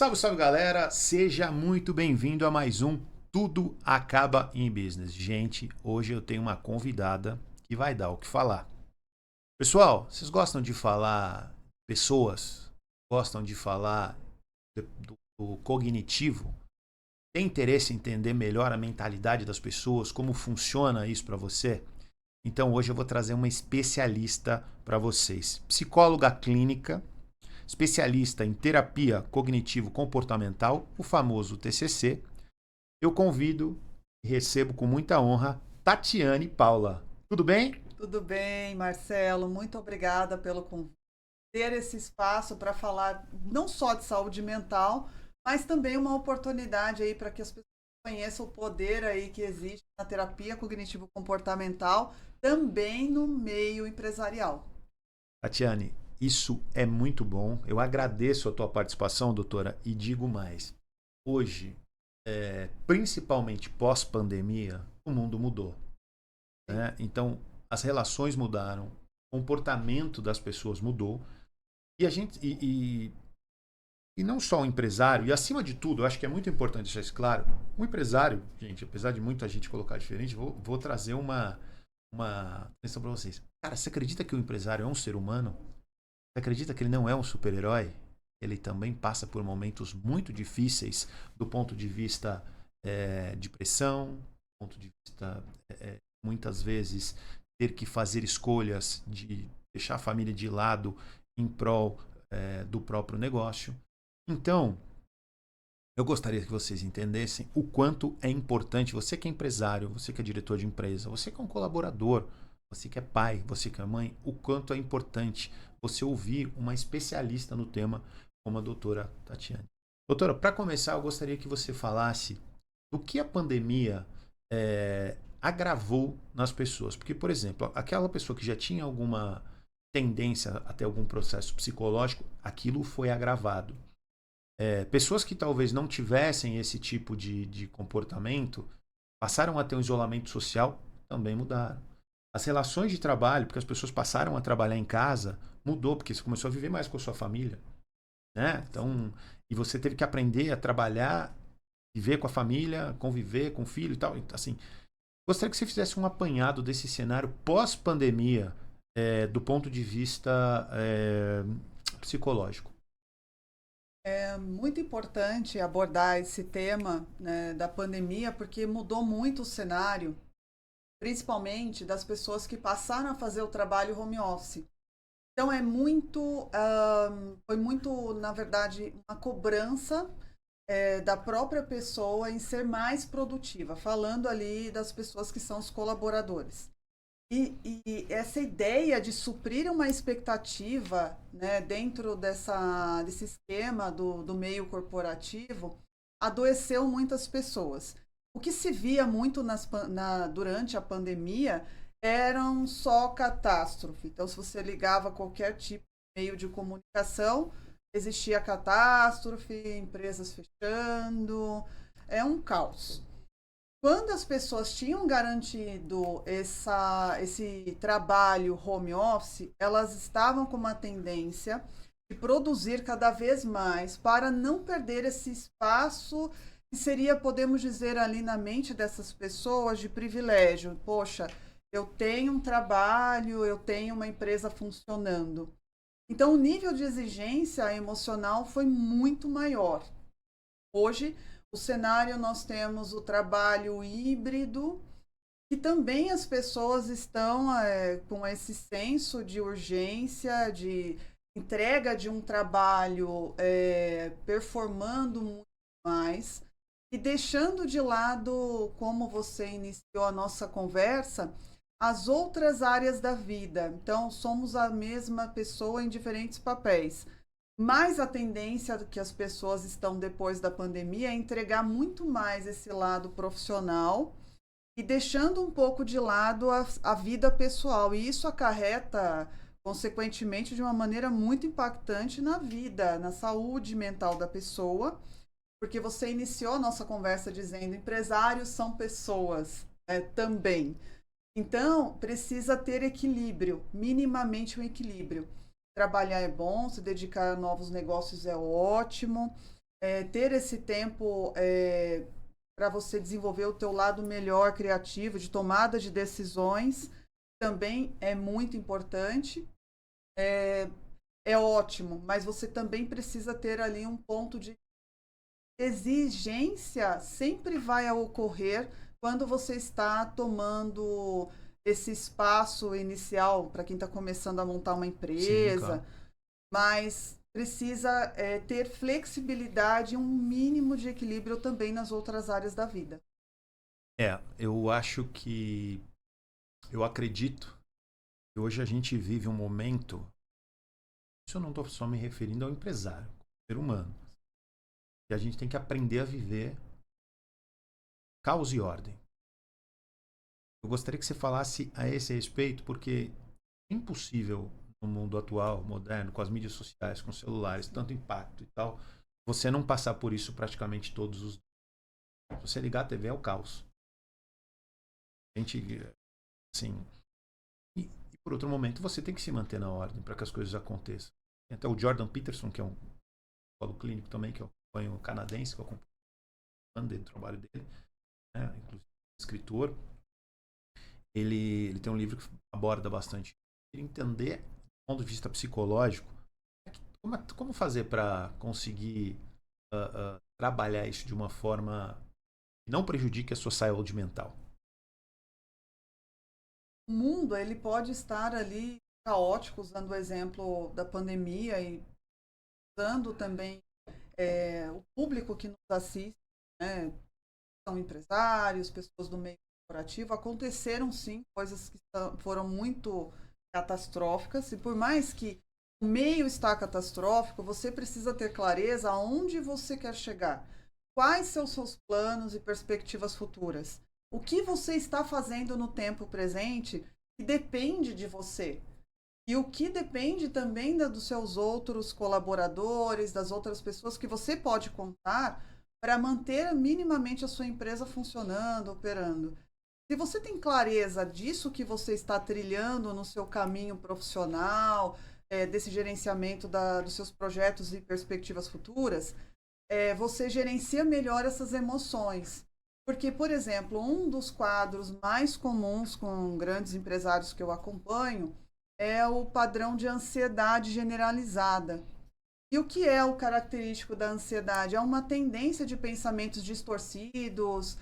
Salve, salve galera, seja muito bem-vindo a mais um Tudo Acaba em Business. Gente, hoje eu tenho uma convidada que vai dar o que falar. Pessoal, vocês gostam de falar pessoas? Gostam de falar do cognitivo? Tem interesse em entender melhor a mentalidade das pessoas? Como funciona isso para você? Então hoje eu vou trazer uma especialista para vocês. Psicóloga clínica, especialista em terapia cognitivo-comportamental, o famoso TCC. Eu convido e recebo com muita honra Tatiane Paula. Tudo bem? Tudo bem, Marcelo? Muito obrigada pelo convite. Ter esse espaço para falar não só de saúde mental, mas também uma oportunidade aí para que as pessoas conheçam o poder aí que existe na terapia cognitivo-comportamental, também no meio empresarial. Tatiane, isso é muito bom. Eu agradeço a tua participação, doutora, e digo mais. Hoje, principalmente pós-pandemia, o mundo mudou, Sim. né? Então, as relações mudaram, o comportamento das pessoas mudou e a gente e não só o empresário, e acima de tudo, eu acho que é muito importante deixar isso claro, o empresário, gente, apesar de muita gente colocar diferente, vou trazer uma questão para vocês. Cara, você acredita que o empresário é um ser humano? Você acredita que ele não é um super-herói? Ele também passa por momentos muito difíceis do ponto de vista de pressão, do ponto de vista, muitas vezes, ter que fazer escolhas de deixar a família de lado em prol do próprio negócio. Então, eu gostaria que vocês entendessem o quanto é importante, você que é empresário, você que é diretor de empresa, você que é um colaborador, você que é pai, você que é mãe, o quanto é importante você ouvir uma especialista no tema como a doutora Tatiane. Doutora, para começar, eu gostaria que você falasse do que a pandemia agravou nas pessoas. Porque, por exemplo, aquela pessoa que já tinha alguma tendência a ter algum processo psicológico, aquilo foi agravado. Pessoas que talvez não tivessem esse tipo de comportamento passaram a ter um isolamento social, também mudaram. As relações de trabalho, porque as pessoas passaram a trabalhar em casa, mudou, porque você começou a viver mais com a sua família, né? Sim. Então, e você teve que aprender a trabalhar, viver com a família, conviver com o filho e tal. Então, assim, gostaria que você fizesse um apanhado desse cenário pós-pandemia, do ponto de vista psicológico. É muito importante abordar esse tema, né, da pandemia, porque mudou muito o cenário, principalmente das pessoas que passaram a fazer o trabalho home office. Então foi muito, na verdade, uma cobrança da própria pessoa em ser mais produtiva, falando ali das pessoas que são os colaboradores. E essa ideia de suprir uma expectativa, né, dentro desse esquema do meio corporativo adoeceu muitas pessoas. O que se via muito durante a pandemia eram só catástrofe. Então, se você ligava a qualquer tipo de meio de comunicação, existia catástrofe, empresas fechando, é um caos. Quando as pessoas tinham garantido esse trabalho home office, elas estavam com uma tendência de produzir cada vez mais para não perder esse espaço que seria, podemos dizer, ali na mente dessas pessoas de privilégio. Poxa, eu tenho um trabalho, eu tenho uma empresa funcionando. Então, o nível de exigência emocional foi muito maior. Hoje, o cenário nós temos o trabalho híbrido, que também as pessoas estão com esse senso de urgência, de entrega de um trabalho performando muito mais e deixando de lado, como você iniciou a nossa conversa, as outras áreas da vida. Então, somos a mesma pessoa em diferentes papéis. Mas a tendência que as pessoas estão depois da pandemia é entregar muito mais esse lado profissional e deixando um pouco de lado a vida pessoal. E isso acarreta, consequentemente, de uma maneira muito impactante na vida, na saúde mental da pessoa, porque você iniciou a nossa conversa dizendo empresários são pessoas, né, também. Então, precisa ter equilíbrio, minimamente um equilíbrio. Trabalhar é bom, se dedicar a novos negócios é ótimo, ter esse tempo para você desenvolver o teu lado melhor criativo, de tomada de decisões, também é muito importante. É ótimo, mas você também precisa ter ali um ponto de exigência, sempre vai ocorrer quando você está tomando esse espaço inicial para quem está começando a montar uma Sim, claro. empresa, mas precisa ter flexibilidade e um mínimo de equilíbrio também nas outras áreas da vida. Eu acho que. Eu acredito que hoje a gente vive um momento. Isso eu não estou só me referindo ao empresário, ao ser humano. Que a gente tem que aprender a viver caos e ordem. Eu gostaria que você falasse a esse respeito, porque é impossível no mundo atual, moderno, com as mídias sociais, com os celulares, tanto impacto e tal, você não passar por isso praticamente todos os dias. Se você ligar a TV é o caos. A gente, assim, e por outro momento você tem que se manter na ordem para que as coisas aconteçam. Tem até o Jordan Peterson, que é um psicólogo clínico também, que eu acompanho, um canadense, que eu acompanho do trabalho dele, né, inclusive escritor. Ele tem um livro que aborda bastante entender, do ponto de vista psicológico, como fazer para conseguir trabalhar isso de uma forma que não prejudique a sua saúde mental. O mundo, ele pode estar ali caótico, usando o exemplo da pandemia e usando também o público que nos assiste, né? São empresários, pessoas do meio corporativo. Aconteceram sim coisas que foram muito catastróficas, e por mais que o meio está catastrófico, você precisa ter clareza aonde você quer chegar. Quais são os seus planos e perspectivas futuras? O que você está fazendo no tempo presente que depende de você? E o que depende também dos seus outros colaboradores, das outras pessoas que você pode contar para manter minimamente a sua empresa funcionando, operando. Se você tem clareza disso que você está trilhando no seu caminho profissional, desse gerenciamento dos seus projetos e perspectivas futuras, você gerencia melhor essas emoções. Porque, por exemplo, um dos quadros mais comuns com grandes empresários que eu acompanho é o padrão de ansiedade generalizada. E o que é o característico da ansiedade? É uma tendência de pensamentos distorcidos,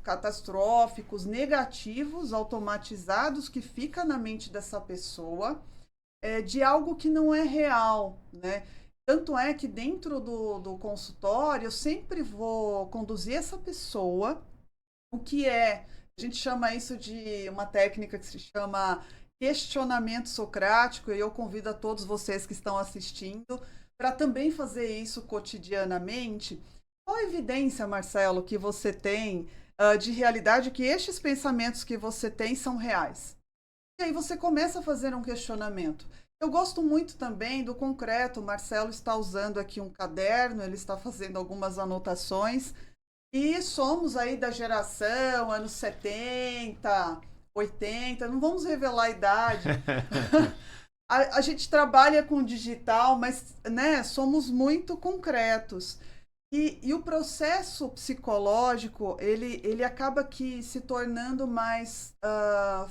catastróficos, negativos, automatizados, que fica na mente dessa pessoa, de algo que não é real, né? Tanto é que dentro do consultório eu sempre vou conduzir essa pessoa, o que a gente chama isso de uma técnica que se chama questionamento socrático, e eu convido a todos vocês que estão assistindo para também fazer isso cotidianamente. Qual a evidência, Marcelo, que você tem de realidade que estes pensamentos que você tem são reais? E aí você começa a fazer um questionamento. Eu gosto muito também do concreto. O Marcelo está usando aqui um caderno, ele está fazendo algumas anotações. E somos aí da geração, anos 70, 80, não vamos revelar a idade. A gente trabalha com digital, mas né, somos muito concretos. E o processo psicológico, ele acaba aqui se tornando mais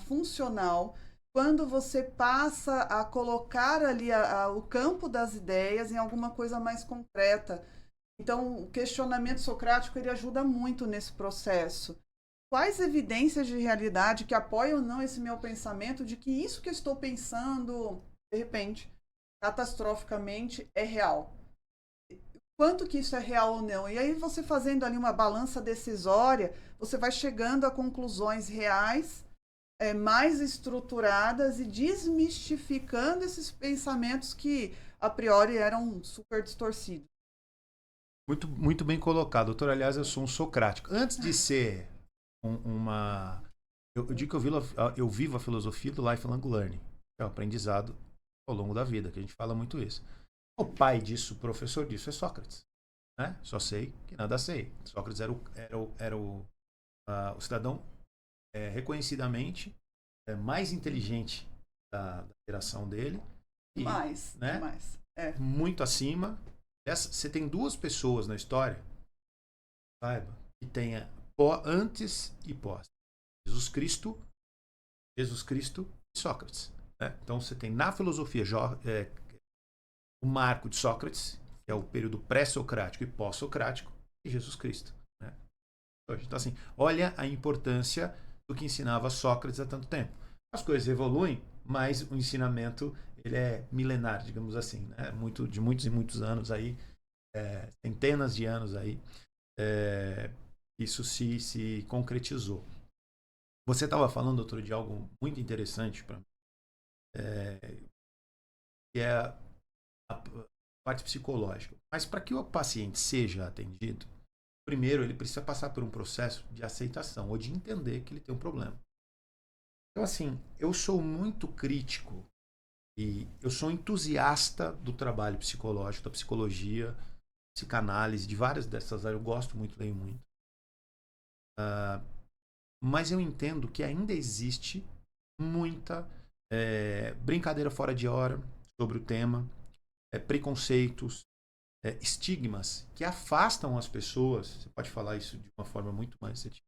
funcional quando você passa a colocar ali o campo das ideias em alguma coisa mais concreta. Então, o questionamento socrático ele ajuda muito nesse processo. Quais evidências de realidade que apoiam ou não esse meu pensamento de que isso que eu estou pensando, de repente, catastroficamente, é real? Quanto que isso é real ou não? E aí você fazendo ali uma balança decisória, você vai chegando a conclusões reais, mais estruturadas e desmistificando esses pensamentos que a priori eram super distorcidos. Muito, muito bem colocado, doutor. Aliás, eu sou um socrático. Antes de ser uma. Eu digo que eu vivo a filosofia do lifelong learning, que é o aprendizado ao longo da vida, que a gente fala muito isso. O pai disso, o professor disso, é Sócrates. Né? Só sei que nada sei. Sócrates era o cidadão reconhecidamente mais inteligente da geração dele. E, Demais, né, demais. muito acima. Você tem duas pessoas na história, saiba, que tenha antes e pós. Jesus Cristo e Sócrates. Né? Então você tem na filosofia o marco de Sócrates, que é o período pré-socrático e pós-socrático, e Jesus Cristo. Né? Então, assim, olha a importância do que ensinava Sócrates há tanto tempo. As coisas evoluem, mas o ensinamento ele é milenar, digamos assim, né? De muitos e muitos anos aí, centenas de anos aí, isso se concretizou. Você estava falando outro dia algo muito interessante para mim, que é a parte psicológica. Mas para que o paciente seja atendido, primeiro ele precisa passar por um processo de aceitação ou de entender que ele tem um problema. Então, assim, eu sou muito crítico e eu sou entusiasta do trabalho psicológico, da psicologia, psicanálise, de várias dessas áreas. Eu gosto muito, leio muito. Mas eu entendo que ainda existe muita brincadeira fora de hora sobre o tema, preconceitos, estigmas que afastam as pessoas, você pode falar isso de uma forma muito mais assertiva,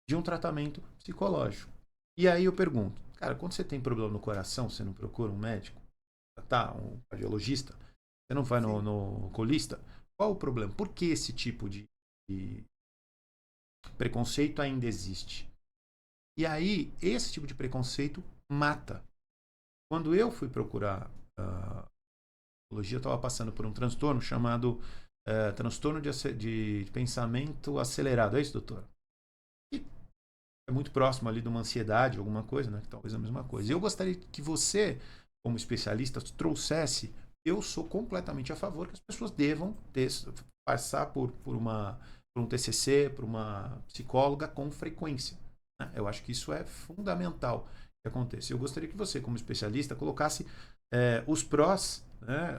de um tratamento psicológico. E aí eu pergunto, cara, quando você tem problema no coração, você não procura um médico? Tá, um cardiologista? Você não vai no oculista? Qual o problema? Por que esse tipo de preconceito ainda existe? E aí, esse tipo de preconceito mata. Quando eu fui procurar psicologia, eu estava passando por um transtorno chamado transtorno de pensamento acelerado. É isso, doutor? E é muito próximo ali de uma ansiedade, alguma coisa, né? Talvez a mesma coisa. E eu gostaria que você, como especialista, trouxesse. Eu sou completamente a favor que as pessoas devam passar por um TCC, por uma psicóloga com frequência. Né? Eu acho que isso é fundamental que aconteça. Eu gostaria que você, como especialista, colocasse os prós, né?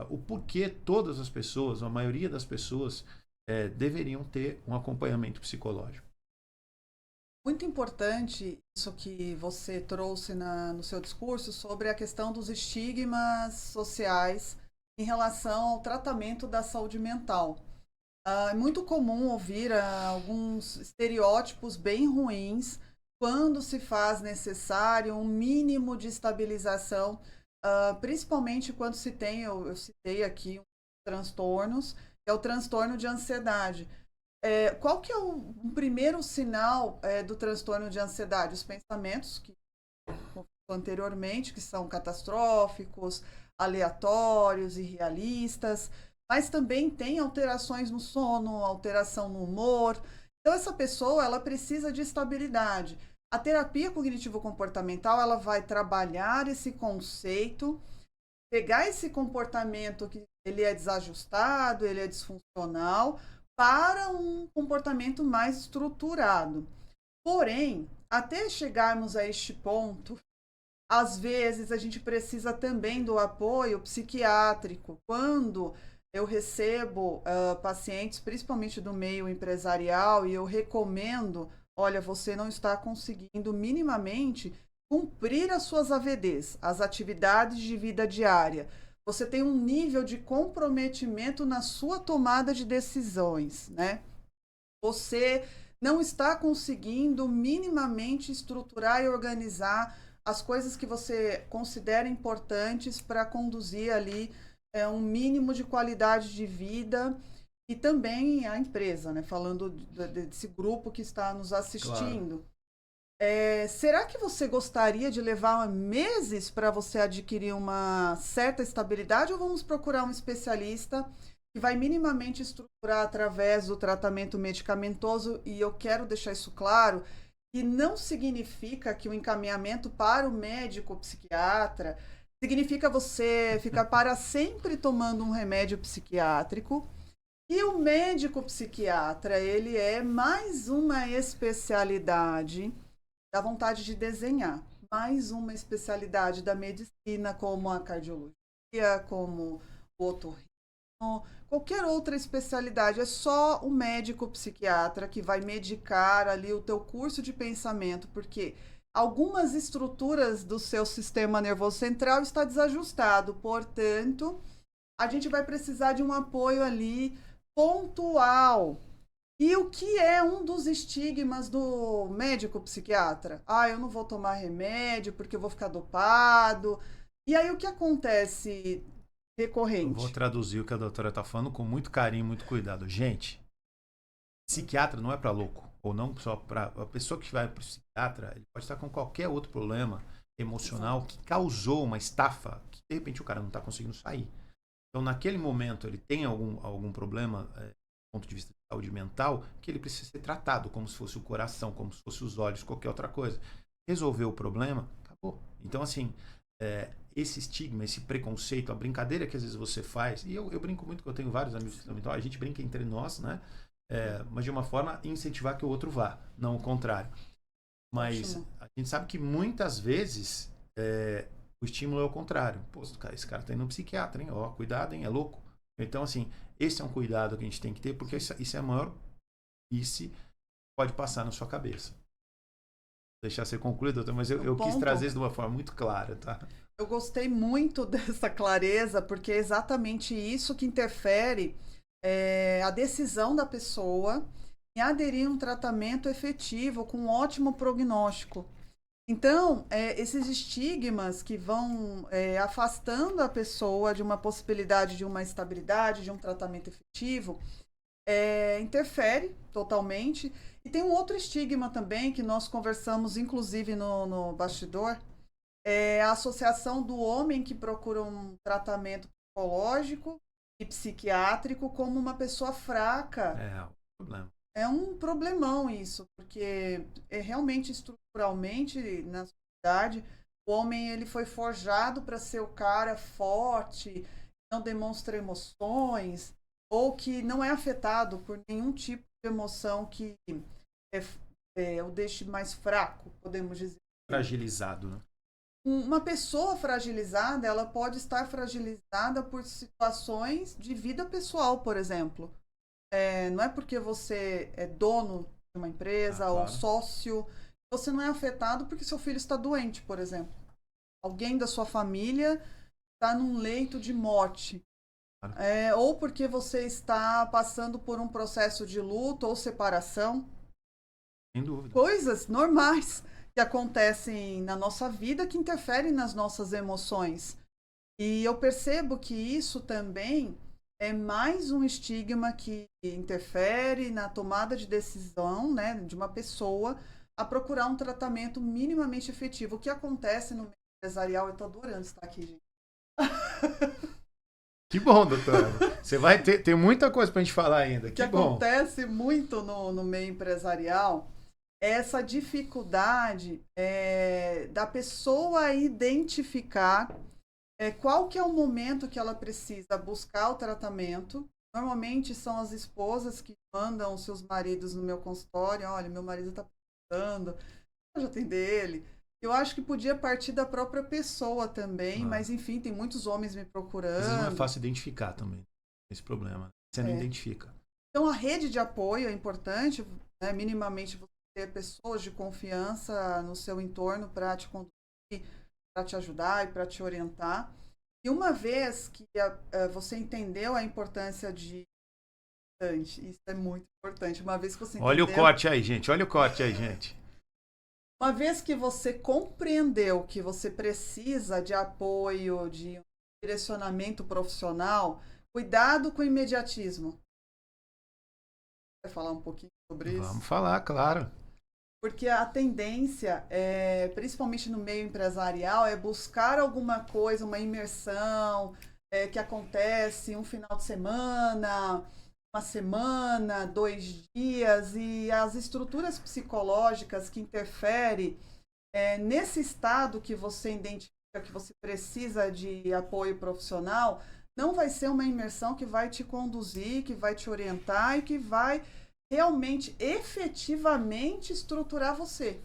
O porquê todas as pessoas, a maioria das pessoas, deveriam ter um acompanhamento psicológico. Muito importante isso que você trouxe no seu discurso sobre a questão dos estigmas sociais em relação ao tratamento da saúde mental. É muito comum ouvir alguns estereótipos bem ruins quando se faz necessário um mínimo de estabilização, principalmente quando se tem, eu citei aqui, transtornos, que é o transtorno de ansiedade. Qual que é o primeiro sinal do transtorno de ansiedade? Os pensamentos, que anteriormente, que são catastróficos, aleatórios, irrealistas, mas também tem alterações no sono, alteração no humor. Então, essa pessoa, ela precisa de estabilidade. A terapia cognitivo-comportamental, ela vai trabalhar esse conceito, pegar esse comportamento que ele é desajustado, ele é disfuncional, para um comportamento mais estruturado. Porém, até chegarmos a este ponto, às vezes a gente precisa também do apoio psiquiátrico. Quando eu recebo pacientes, principalmente do meio empresarial, e eu recomendo, olha, você não está conseguindo minimamente cumprir as suas AVDs, as atividades de vida diária. Você tem um nível de comprometimento na sua tomada de decisões, né? Você não está conseguindo minimamente estruturar e organizar as coisas que você considera importantes para conduzir ali um mínimo de qualidade de vida e também a empresa, né? Falando desse grupo que está nos assistindo. Claro. Será que você gostaria de levar meses para você adquirir uma certa estabilidade ou vamos procurar um especialista que vai minimamente estruturar através do tratamento medicamentoso? E eu quero deixar isso claro, que não significa que o encaminhamento para o médico psiquiatra significa você ficar para sempre tomando um remédio psiquiátrico. E o médico psiquiatra, ele é mais uma especialidade da vontade de desenhar, mais uma especialidade da medicina, como a cardiologia, como o otorrino, qualquer outra especialidade. É só o médico psiquiatra que vai medicar ali o teu curso de pensamento, porque algumas estruturas do seu sistema nervoso central está desajustado, portanto, a gente vai precisar de um apoio ali pontual. E o que é um dos estigmas do médico psiquiatra? Ah, eu não vou tomar remédio porque eu vou ficar dopado. E aí o que acontece Eu vou recorrente? traduzir o que a doutora está falando com muito carinho, muito cuidado. Gente, psiquiatra não é para louco, ou não só para a pessoa que vai para o psiquiatra, ele pode estar com qualquer outro problema emocional Exato. que causou uma estafa, que de repente o cara não está conseguindo sair. Então, naquele momento, ele tem algum problema, do ponto de vista de saúde mental, que ele precisa ser tratado, como se fosse o coração, como se fosse os olhos, qualquer outra coisa. Resolveu o problema, acabou. Então, assim, esse estigma, esse preconceito, a brincadeira que às vezes você faz, e eu brinco muito, que eu tenho vários amigos que também, então a gente brinca entre nós, né? Mas de uma forma incentivar que o outro vá, não o contrário. Mas Ótimo. a gente sabe que muitas vezes o estímulo é o contrário. Pô, esse cara tá indo no psiquiatra, hein? Ó, cuidado, hein? É louco. Então, assim, esse é um cuidado que a gente tem que ter, porque isso é a maior que pode passar na sua cabeça. Vou deixar ser concluído, doutor, mas O eu quis ponto, trazer isso de uma forma muito clara, tá? eu gostei muito dessa clareza, porque é exatamente isso que interfere a decisão da pessoa em aderir a um tratamento efetivo com um ótimo prognóstico. Então, esses estigmas que vão afastando a pessoa de uma possibilidade de uma estabilidade, de um tratamento efetivo, interfere totalmente. E tem um outro estigma também que nós conversamos, inclusive no bastidor, é a associação do homem que procura um tratamento psicológico e psiquiátrico como uma pessoa fraca. É o problema. É um problemão isso, porque realmente estruturalmente na sociedade o homem ele foi forjado para ser o cara forte, não demonstra emoções ou que não é afetado por nenhum tipo de emoção que é, o deixe mais fraco, podemos dizer assim. Fragilizado, né? Uma pessoa fragilizada, ela pode estar fragilizada por situações de vida pessoal, por exemplo. Não é porque você é dono de uma Ah, empresa ou claro. sócio, você não é afetado porque seu filho está doente, por exemplo. Alguém da sua família está num leito de morte. Claro. Ou porque você está passando por um processo de luto ou separação. Sem dúvida. Coisas normais que acontecem na nossa vida que interferem nas nossas emoções. E eu percebo que isso também é mais um estigma que interfere na tomada de decisão, né, de uma pessoa a procurar um tratamento minimamente efetivo. O que acontece no meio empresarial, eu estou adorando estar aqui, gente. Que bom, doutora. Você vai ter muita coisa pra gente falar ainda. O que Que bom. acontece muito no meio empresarial é essa dificuldade da pessoa identificar qual que é o momento que ela precisa buscar o tratamento. Normalmente são as esposas que mandam seus maridos no meu consultório. Olha, meu marido está precisando, eu já atender ele. Eu acho que podia partir da própria pessoa também, Claro. mas enfim, tem muitos homens me Às vezes não é procurando. fácil identificar também esse problema. Você não É. identifica. Então a rede de apoio é importante, né? Minimamente você ter pessoas de confiança no seu entorno para te conduzir, para te ajudar e para te orientar. E uma vez que você entendeu a importância de. Isso é muito importante. Uma vez que você Olha o entendeu. corte aí, gente. Olha o corte aí, gente. Uma vez que você compreendeu que você precisa de apoio, de um direcionamento profissional, cuidado com o imediatismo. Vai falar um pouquinho sobre Vamos isso? falar, claro. Porque a tendência, principalmente no meio empresarial, é buscar alguma coisa, uma imersão que acontece um final de semana, uma semana, 2 dias, e as estruturas psicológicas que interferem nesse estado que você identifica que você precisa de apoio profissional, não vai ser uma imersão que vai te conduzir, que vai te orientar e que vai realmente, efetivamente estruturar você.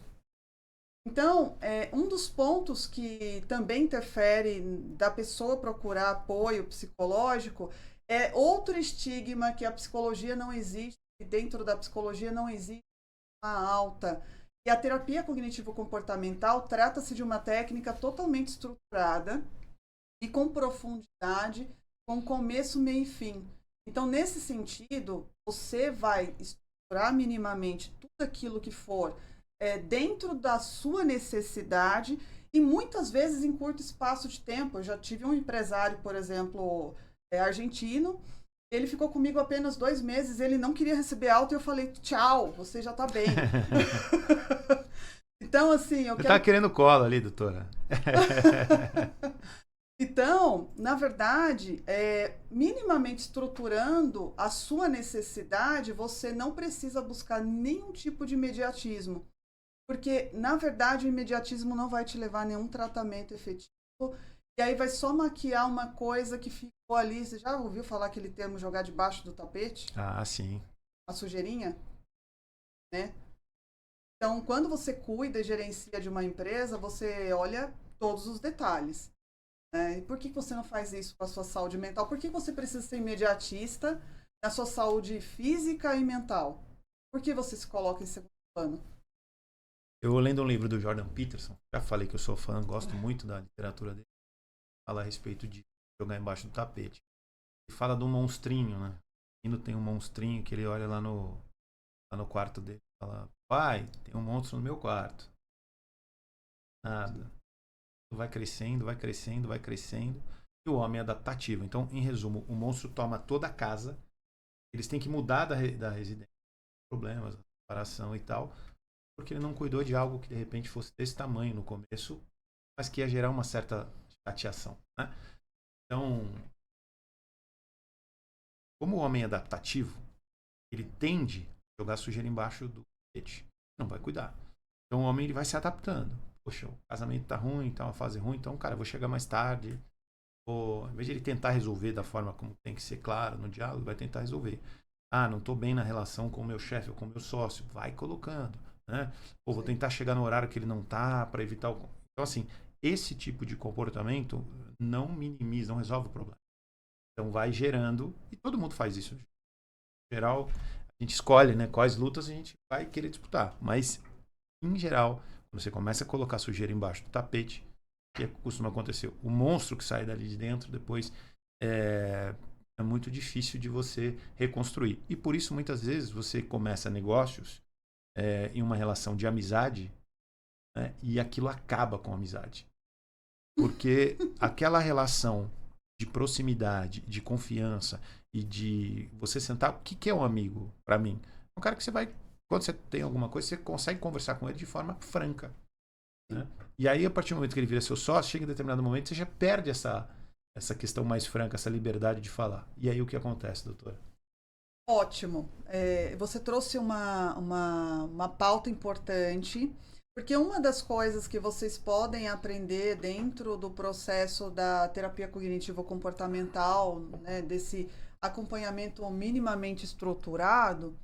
Então, um dos pontos que também interfere da pessoa procurar apoio psicológico é outro estigma que a psicologia não existe, que dentro da psicologia não existe uma alta. E a terapia cognitivo-comportamental trata-se de uma técnica totalmente estruturada e com profundidade com começo, meio e fim. Então, nesse sentido, você vai estruturar minimamente tudo aquilo que for dentro da sua necessidade e muitas vezes em curto espaço de tempo. Eu já tive um empresário, por exemplo, argentino. Ele ficou comigo apenas 2 meses, ele não queria receber alta e eu falei, tchau, você já tá bem. Então, assim, eu Você quero... tá querendo colo ali, doutora. Então, na verdade, minimamente estruturando a sua necessidade, você não precisa buscar nenhum tipo de imediatismo. Porque, na verdade, o imediatismo não vai te levar a nenhum tratamento efetivo. E aí vai só maquiar uma coisa que ficou ali. Você já ouviu falar aquele termo jogar debaixo do tapete? Ah, sim. A sujeirinha? Né? Então, quando você cuida e gerencia de uma empresa, você olha todos os detalhes. E por que você não faz isso com a sua saúde mental? Por que você precisa ser imediatista na sua saúde física e mental? Por que você se coloca em segundo plano? Eu lendo um livro do Jordan Peterson, já falei que eu sou fã, gosto muito da literatura dele, fala a respeito de jogar embaixo do tapete. E fala de um monstrinho, né? Ainda tem um monstrinho que ele olha lá no quarto dele e fala, pai, tem um monstro no meu quarto. Nada. Vai crescendo, vai crescendo, vai crescendo. E o homem é adaptativo. Então, em resumo, o monstro toma toda a casa. Eles têm que mudar da residência. Problemas, separação e tal. Porque ele não cuidou de algo que de repente fosse desse tamanho no começo, mas que ia gerar uma certa chateação. Né? Então, como o homem é adaptativo, ele tende a jogar sujeira embaixo do tapete. Não vai cuidar. Então o homem ele vai se adaptando. Poxa, o casamento tá ruim, tá uma fase ruim, então, cara, eu vou chegar mais tarde. Em vez de ele tentar resolver da forma como tem que ser claro no diálogo, vai tentar resolver. Ah, não tô bem na relação com o meu chefe ou com o meu sócio. Vai colocando. Né? Ou vou tentar chegar no horário que ele não tá para evitar o... Então, assim, esse tipo de comportamento não minimiza, não resolve o problema. Então vai gerando, e todo mundo faz isso. Em geral, a gente escolhe, né, quais lutas a gente vai querer disputar. Mas, em geral, quando você começa a colocar sujeira embaixo do tapete, o que costuma acontecer? O monstro que sai dali de dentro, depois é muito difícil de você reconstruir. E por isso, muitas vezes, você começa negócios em uma relação de amizade, né, e aquilo acaba com a amizade. Porque aquela relação de proximidade, de confiança e de você sentar... O que é um amigo para mim? É um cara que você vai... Quando você tem alguma coisa, você consegue conversar com ele de forma franca. Né? E aí, a partir do momento que ele vira seu sócio, chega em determinado momento, você já perde essa questão mais franca, essa liberdade de falar. E aí, o que acontece, doutora? Ótimo. Você trouxe uma pauta importante, porque uma das coisas que vocês podem aprender dentro do processo da terapia cognitivo-comportamental, né, desse acompanhamento minimamente estruturado,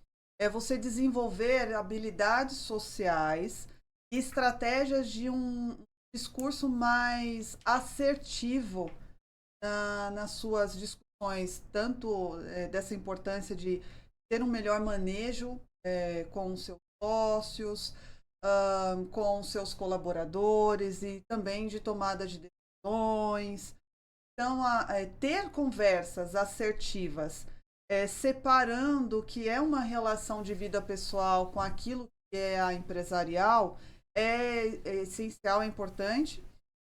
é você desenvolver habilidades sociais e estratégias de um discurso mais assertivo nas suas discussões, tanto dessa importância de ter um melhor manejo com os seus sócios, com os seus colaboradores e também de tomada de decisões. Então, ter conversas assertivas, separando o que é uma relação de vida pessoal com aquilo que é a empresarial, é essencial, é importante.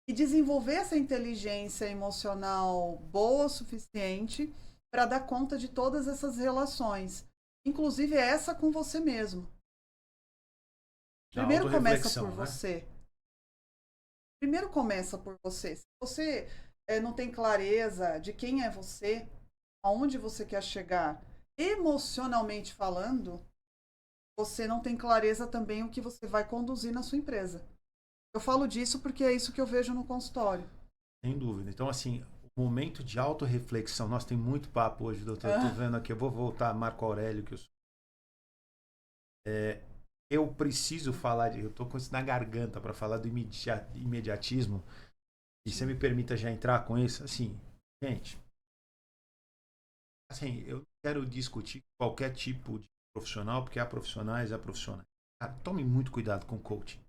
E desenvolver essa inteligência emocional boa o suficiente para dar conta de todas essas relações, inclusive essa com você mesmo. Primeiro começa por você. Primeiro começa por você. Se você não tem clareza de quem é você, aonde você quer chegar, emocionalmente falando, você não tem clareza também o que você vai conduzir na sua empresa. Eu falo disso porque é isso que eu vejo no consultório. Sem dúvida. Então, assim, o momento de autorreflexão. Nossa, tem muito papo hoje, doutor. Eu tô vendo aqui, eu vou voltar a Marco Aurélio, que eu sou. Eu preciso falar, eu tô com isso na garganta para falar do imediatismo. E você me permita já entrar com isso? Assim, gente, assim, eu não quero discutir qualquer tipo de profissional, porque há profissionais e há profissionais. Cara, tome muito cuidado com o coaching.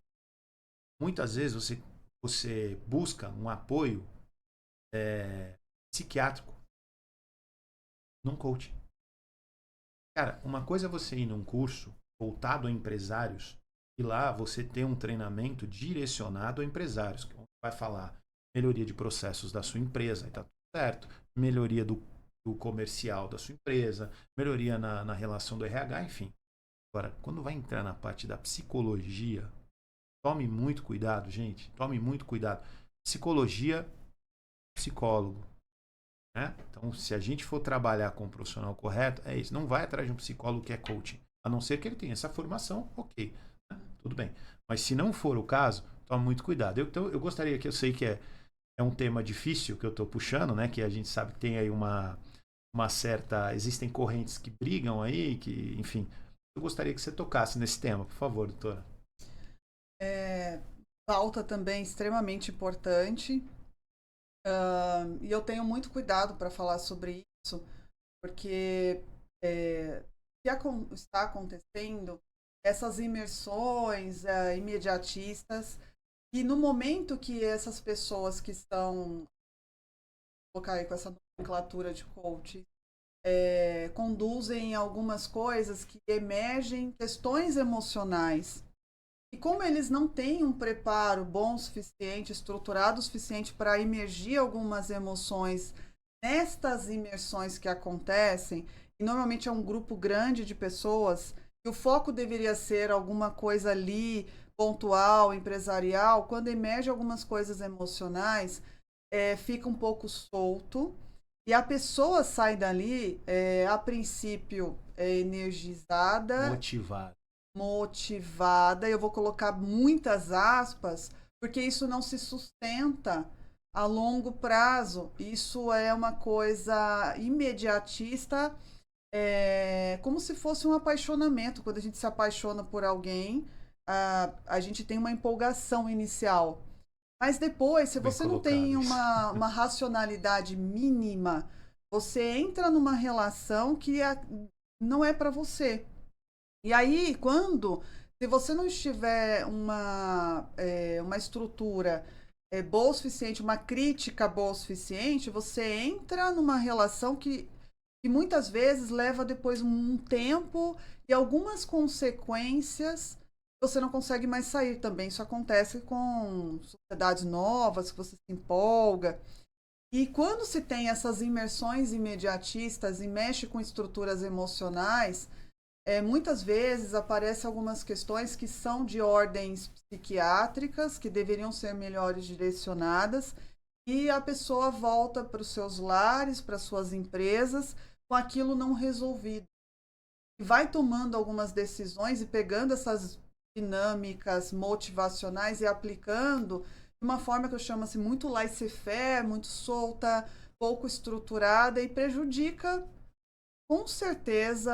Muitas vezes você busca um apoio psiquiátrico num coaching. Cara, uma coisa é você ir num curso voltado a empresários e lá você ter um treinamento direcionado a empresários, que vai falar melhoria de processos da sua empresa, e tá tudo certo, melhoria do comercial da sua empresa, melhoria na relação do RH, enfim. Agora, quando vai entrar na parte da psicologia, tome muito cuidado, gente, tome muito cuidado. Psicologia, psicólogo. Né? Então, se a gente for trabalhar com o profissional correto, é isso. Não vai atrás de um psicólogo que é coaching. A não ser que ele tenha essa formação, ok. Né? Tudo bem. Mas se não for o caso, tome muito cuidado. Então, eu gostaria que, eu sei que é um tema difícil que eu estou puxando, né? Que a gente sabe que tem aí uma certa. Existem correntes que brigam aí, que, enfim. Eu gostaria que você tocasse nesse tema, por favor, doutora. Pauta também extremamente importante. E eu tenho muito cuidado para falar sobre isso, porque o que está acontecendo, essas imersões imediatistas, e no momento que essas pessoas que estão, vou colocar aí com essa nomenclatura de coach, conduzem algumas coisas que emergem questões emocionais. E como eles não têm um preparo bom o suficiente, estruturado o suficiente para imergir algumas emoções nestas imersões que acontecem, e normalmente é um grupo grande de pessoas, e o foco deveria ser alguma coisa ali, pontual, empresarial, quando emerge algumas coisas emocionais, fica um pouco solto, e a pessoa sai dali, a princípio, energizada, motivada, eu vou colocar muitas aspas, porque isso não se sustenta a longo prazo. Isso é uma coisa imediatista, como se fosse um apaixonamento. Quando a gente se apaixona por alguém, a gente tem uma empolgação inicial. Mas depois, se Bem você não tem colocado isso. uma racionalidade mínima, você entra numa relação que não é para você. E aí, se você não tiver uma estrutura boa o suficiente, uma crítica boa o suficiente, você entra numa relação que muitas vezes leva depois um tempo e algumas consequências você não consegue mais sair também. Isso acontece com sociedades novas, que você se empolga. E quando se tem essas imersões imediatistas e mexe com estruturas emocionais, muitas vezes aparecem algumas questões que são de ordens psiquiátricas, que deveriam ser melhores direcionadas, e a pessoa volta para os seus lares, para suas empresas, com aquilo não resolvido. E vai tomando algumas decisões e pegando essas dinâmicas motivacionais e aplicando de uma forma que eu chamo assim, muito laissez-faire, muito solta, pouco estruturada e prejudica com certeza,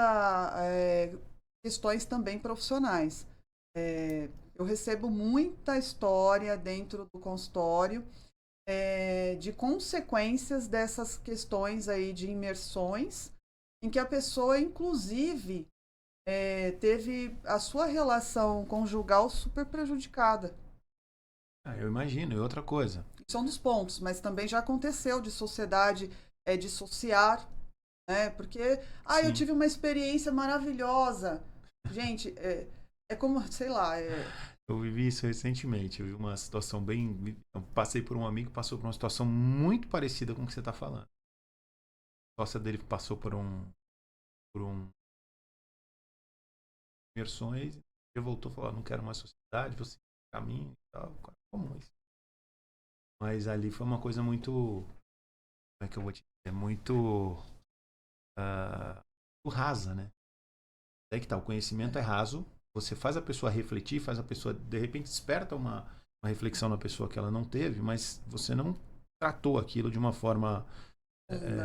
questões também profissionais. Eu recebo muita história dentro do consultório de consequências dessas questões aí de imersões, em que a pessoa, inclusive, teve a sua relação conjugal super prejudicada. Eu imagino. E outra coisa. Isso é um dos pontos, mas também já aconteceu de sociedade dissociar, né? Porque, eu Sim. tive uma experiência maravilhosa. Gente, é como, sei lá, Eu vivi isso recentemente. Eu vi uma situação bem. Eu passei por um amigo que passou por uma situação muito parecida com o que você está falando. A sócia dele passou por imersões. Ele voltou e falou: não quero mais sociedade, você caminho e tal. Como isso? Mas ali foi uma coisa muito. Como é que eu vou te dizer? Muito. Muito rasa, né? É que tá, o conhecimento é raso. Você faz a pessoa refletir, faz a pessoa, de repente, desperta uma reflexão na pessoa que ela não teve, mas você não tratou aquilo de uma forma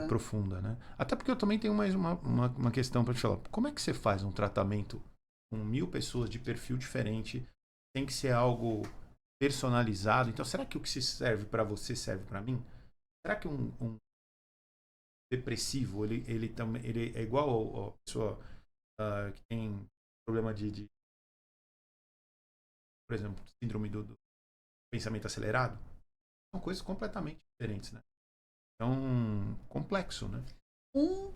profunda, né? Até porque eu também tenho mais uma questão para te falar. Como é que você faz um tratamento com 1.000 pessoas de perfil diferente? Tem que ser algo personalizado. Então, será que o que se serve para você serve para mim? Será que um depressivo, ele é igual a pessoa que tem problema por exemplo, síndrome do pensamento acelerado? São coisas completamente diferentes, né? Então, complexo, né? um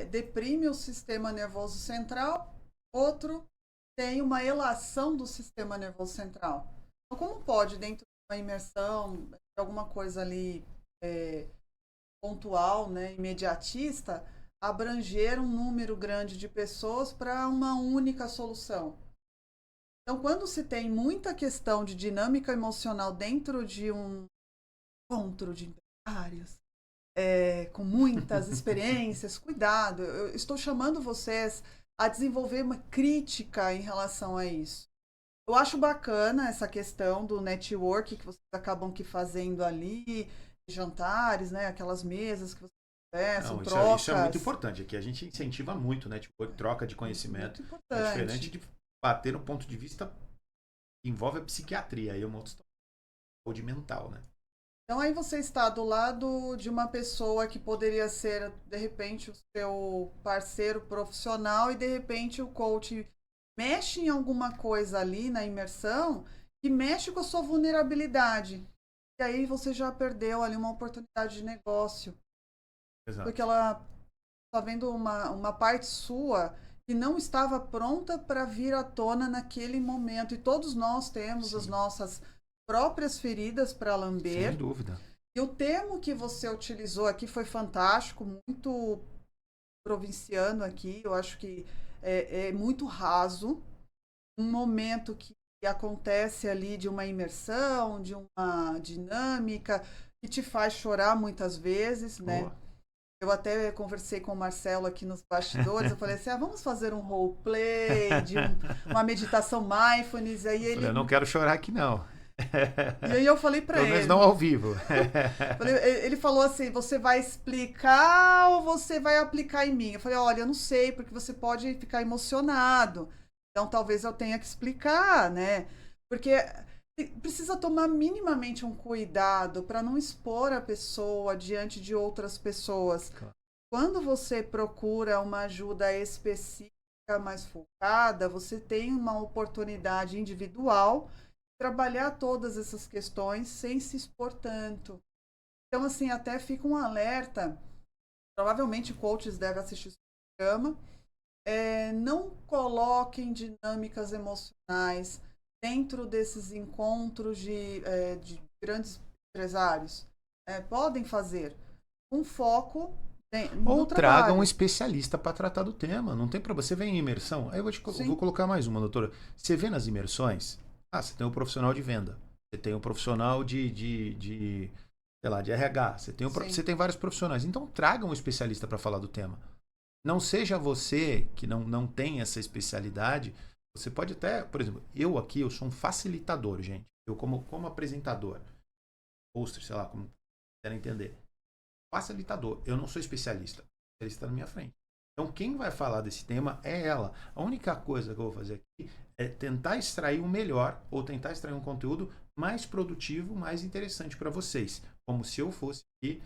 deprime o sistema nervoso central, outro tem uma elação do sistema nervoso central. Então, como pode, dentro de uma imersão, alguma coisa ali pontual, né, imediatista, abranger um número grande de pessoas para uma única solução? Então, quando se tem muita questão de dinâmica emocional dentro de um encontro de empresários, com muitas experiências, cuidado, eu estou chamando vocês a desenvolver uma crítica em relação a isso. Eu acho bacana essa questão do network que vocês acabam que fazendo ali, jantares, né, aquelas mesas que vocês conversam, Não, trocas. isso é muito importante. Aqui a gente incentiva muito, né? Tipo, troca de conhecimento. Muito É importante. diferente de bater no ponto de vista que envolve a psiquiatria. Aí é uma outra história. Saúde mental, né? Então aí você está do lado de uma pessoa que poderia ser, de repente, o seu parceiro profissional e de repente o coach mexe em alguma coisa ali na imersão que mexe com a sua vulnerabilidade. E aí você já perdeu ali uma oportunidade de negócio. Exato. Porque ela está vendo uma parte sua que não estava pronta para vir à tona naquele momento. E todos nós temos as nossas próprias feridas para lamber. Sem dúvida. E o termo que você utilizou aqui foi fantástico, muito provinciano aqui. Eu acho que é muito raso. Um momento que acontece ali de uma imersão, de uma dinâmica, que te faz chorar muitas vezes, né? Boa. Eu até conversei com o Marcelo aqui nos bastidores, eu falei assim, vamos fazer um roleplay, uma meditação mindfulness. Aí ele... Eu não quero chorar aqui, não. E aí eu falei para ele... Pelo menos não ao vivo. Ele falou assim, você vai explicar ou você vai aplicar em mim? Eu falei, olha, eu não sei, porque você pode ficar emocionado. Então talvez eu tenha que explicar, né? Porque precisa tomar minimamente um cuidado para não expor a pessoa diante de outras pessoas. Claro. Quando você procura uma ajuda específica, mais focada, você tem uma oportunidade individual de trabalhar todas essas questões sem se expor tanto. Então, assim, até fica um alerta. Provavelmente coaches devem assistir esse programa. Não coloquem dinâmicas emocionais dentro desses encontros de grandes empresários. Podem fazer um foco ou no traga trabalho. um especialista para tratar do tema. Não tem problema. Você vem em imersão, aí eu vou colocar mais uma, doutora. Você vê nas imersões, você tem um profissional de venda, você tem um profissional de sei lá, de RH, você tem vários profissionais. Então traga um especialista para falar do tema. Não seja você que não tem essa especialidade. Você pode até, por exemplo, eu sou um facilitador, gente. Eu como apresentador, poster, sei lá, como querem entender. Facilitador. Eu não sou especialista. O especialista está na minha frente. Então, quem vai falar desse tema é ela. A única coisa que eu vou fazer aqui é tentar extrair o melhor ou tentar extrair um conteúdo mais produtivo, mais interessante para vocês. Como se eu fosse aqui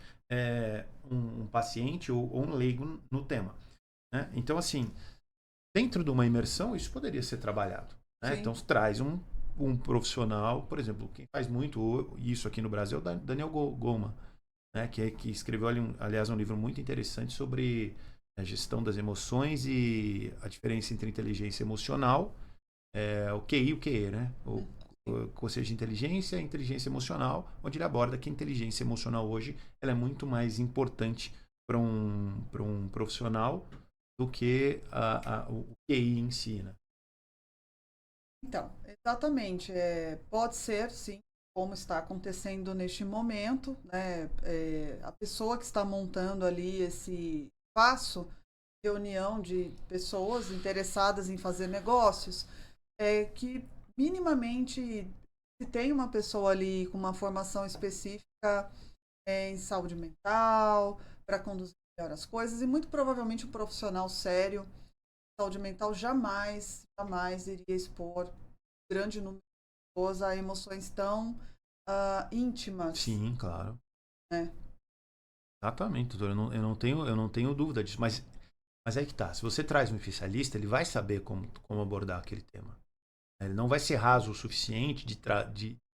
um paciente ou um leigo no tema. Né? Então, assim, dentro de uma imersão, isso poderia ser trabalhado. Né? Então, traz um profissional, por exemplo, quem faz muito isso aqui no Brasil é o Daniel Goleman, né? que escreveu, aliás, um livro muito interessante sobre a gestão das emoções e a diferença entre inteligência emocional, o QI e o QE, né? O conceito de inteligência e inteligência emocional, onde ele aborda que a inteligência emocional hoje ela é muito mais importante para um profissional do que o QI em si, né? Então, exatamente. Pode ser, sim, como está acontecendo neste momento, né? A pessoa que está montando ali esse espaço, reunião de pessoas interessadas em fazer negócios, que minimamente se tem uma pessoa ali com uma formação específica em saúde mental, para conduzir melhor as coisas, e muito provavelmente um profissional sério de saúde mental jamais iria expor grande número de pessoas a emoções tão íntimas. Sim, claro. Né? Exatamente, doutor. Eu não tenho dúvida disso. Mas aí que tá. Se você traz um especialista, ele vai saber como abordar aquele tema. Ele não vai ser raso o suficiente de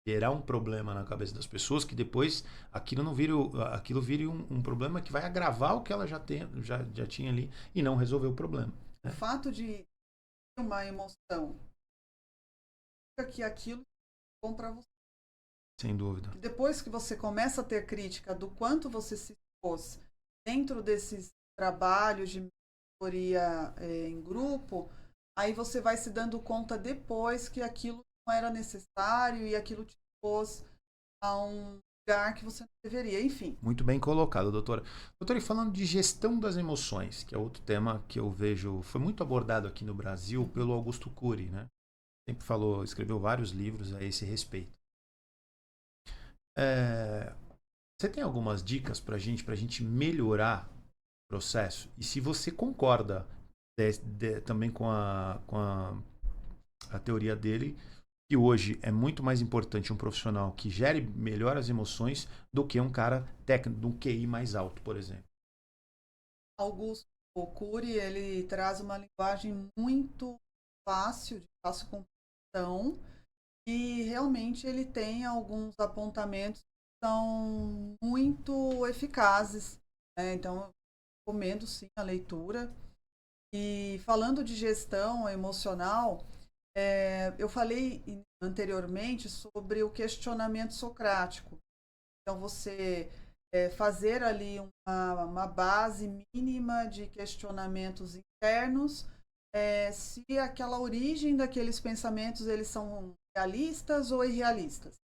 gerar um problema na cabeça das pessoas que depois aquilo vire um problema que vai agravar o que ela já tinha ali e não resolver o problema. O fato de ter uma emoção que aquilo é bom para você. Sem dúvida. Depois que você começa a ter crítica do quanto você se expôs dentro desses trabalhos de mentoria em grupo, aí você vai se dando conta depois que aquilo não era necessário e aquilo te expôs a um lugar que você não deveria, enfim. Muito bem colocado, doutora. Doutora, e falando de gestão das emoções, que é outro tema que eu vejo, foi muito abordado aqui no Brasil pelo Augusto Cury, né? Sempre falou, escreveu vários livros a esse respeito. Você tem algumas dicas pra gente melhorar o processo? E se você concorda também com a teoria dele, que hoje é muito mais importante um profissional que gere melhor as emoções do que um cara técnico, de um QI mais alto, por exemplo. Augusto Cury, ele traz uma linguagem muito fácil, de fácil compreensão, e realmente ele tem alguns apontamentos que são muito eficazes, né? Então, eu recomendo sim a leitura. E falando de gestão emocional, eu falei anteriormente sobre o questionamento socrático. Então, você fazer ali uma base mínima de questionamentos internos, se aquela origem daqueles pensamentos eles são realistas ou irrealistas.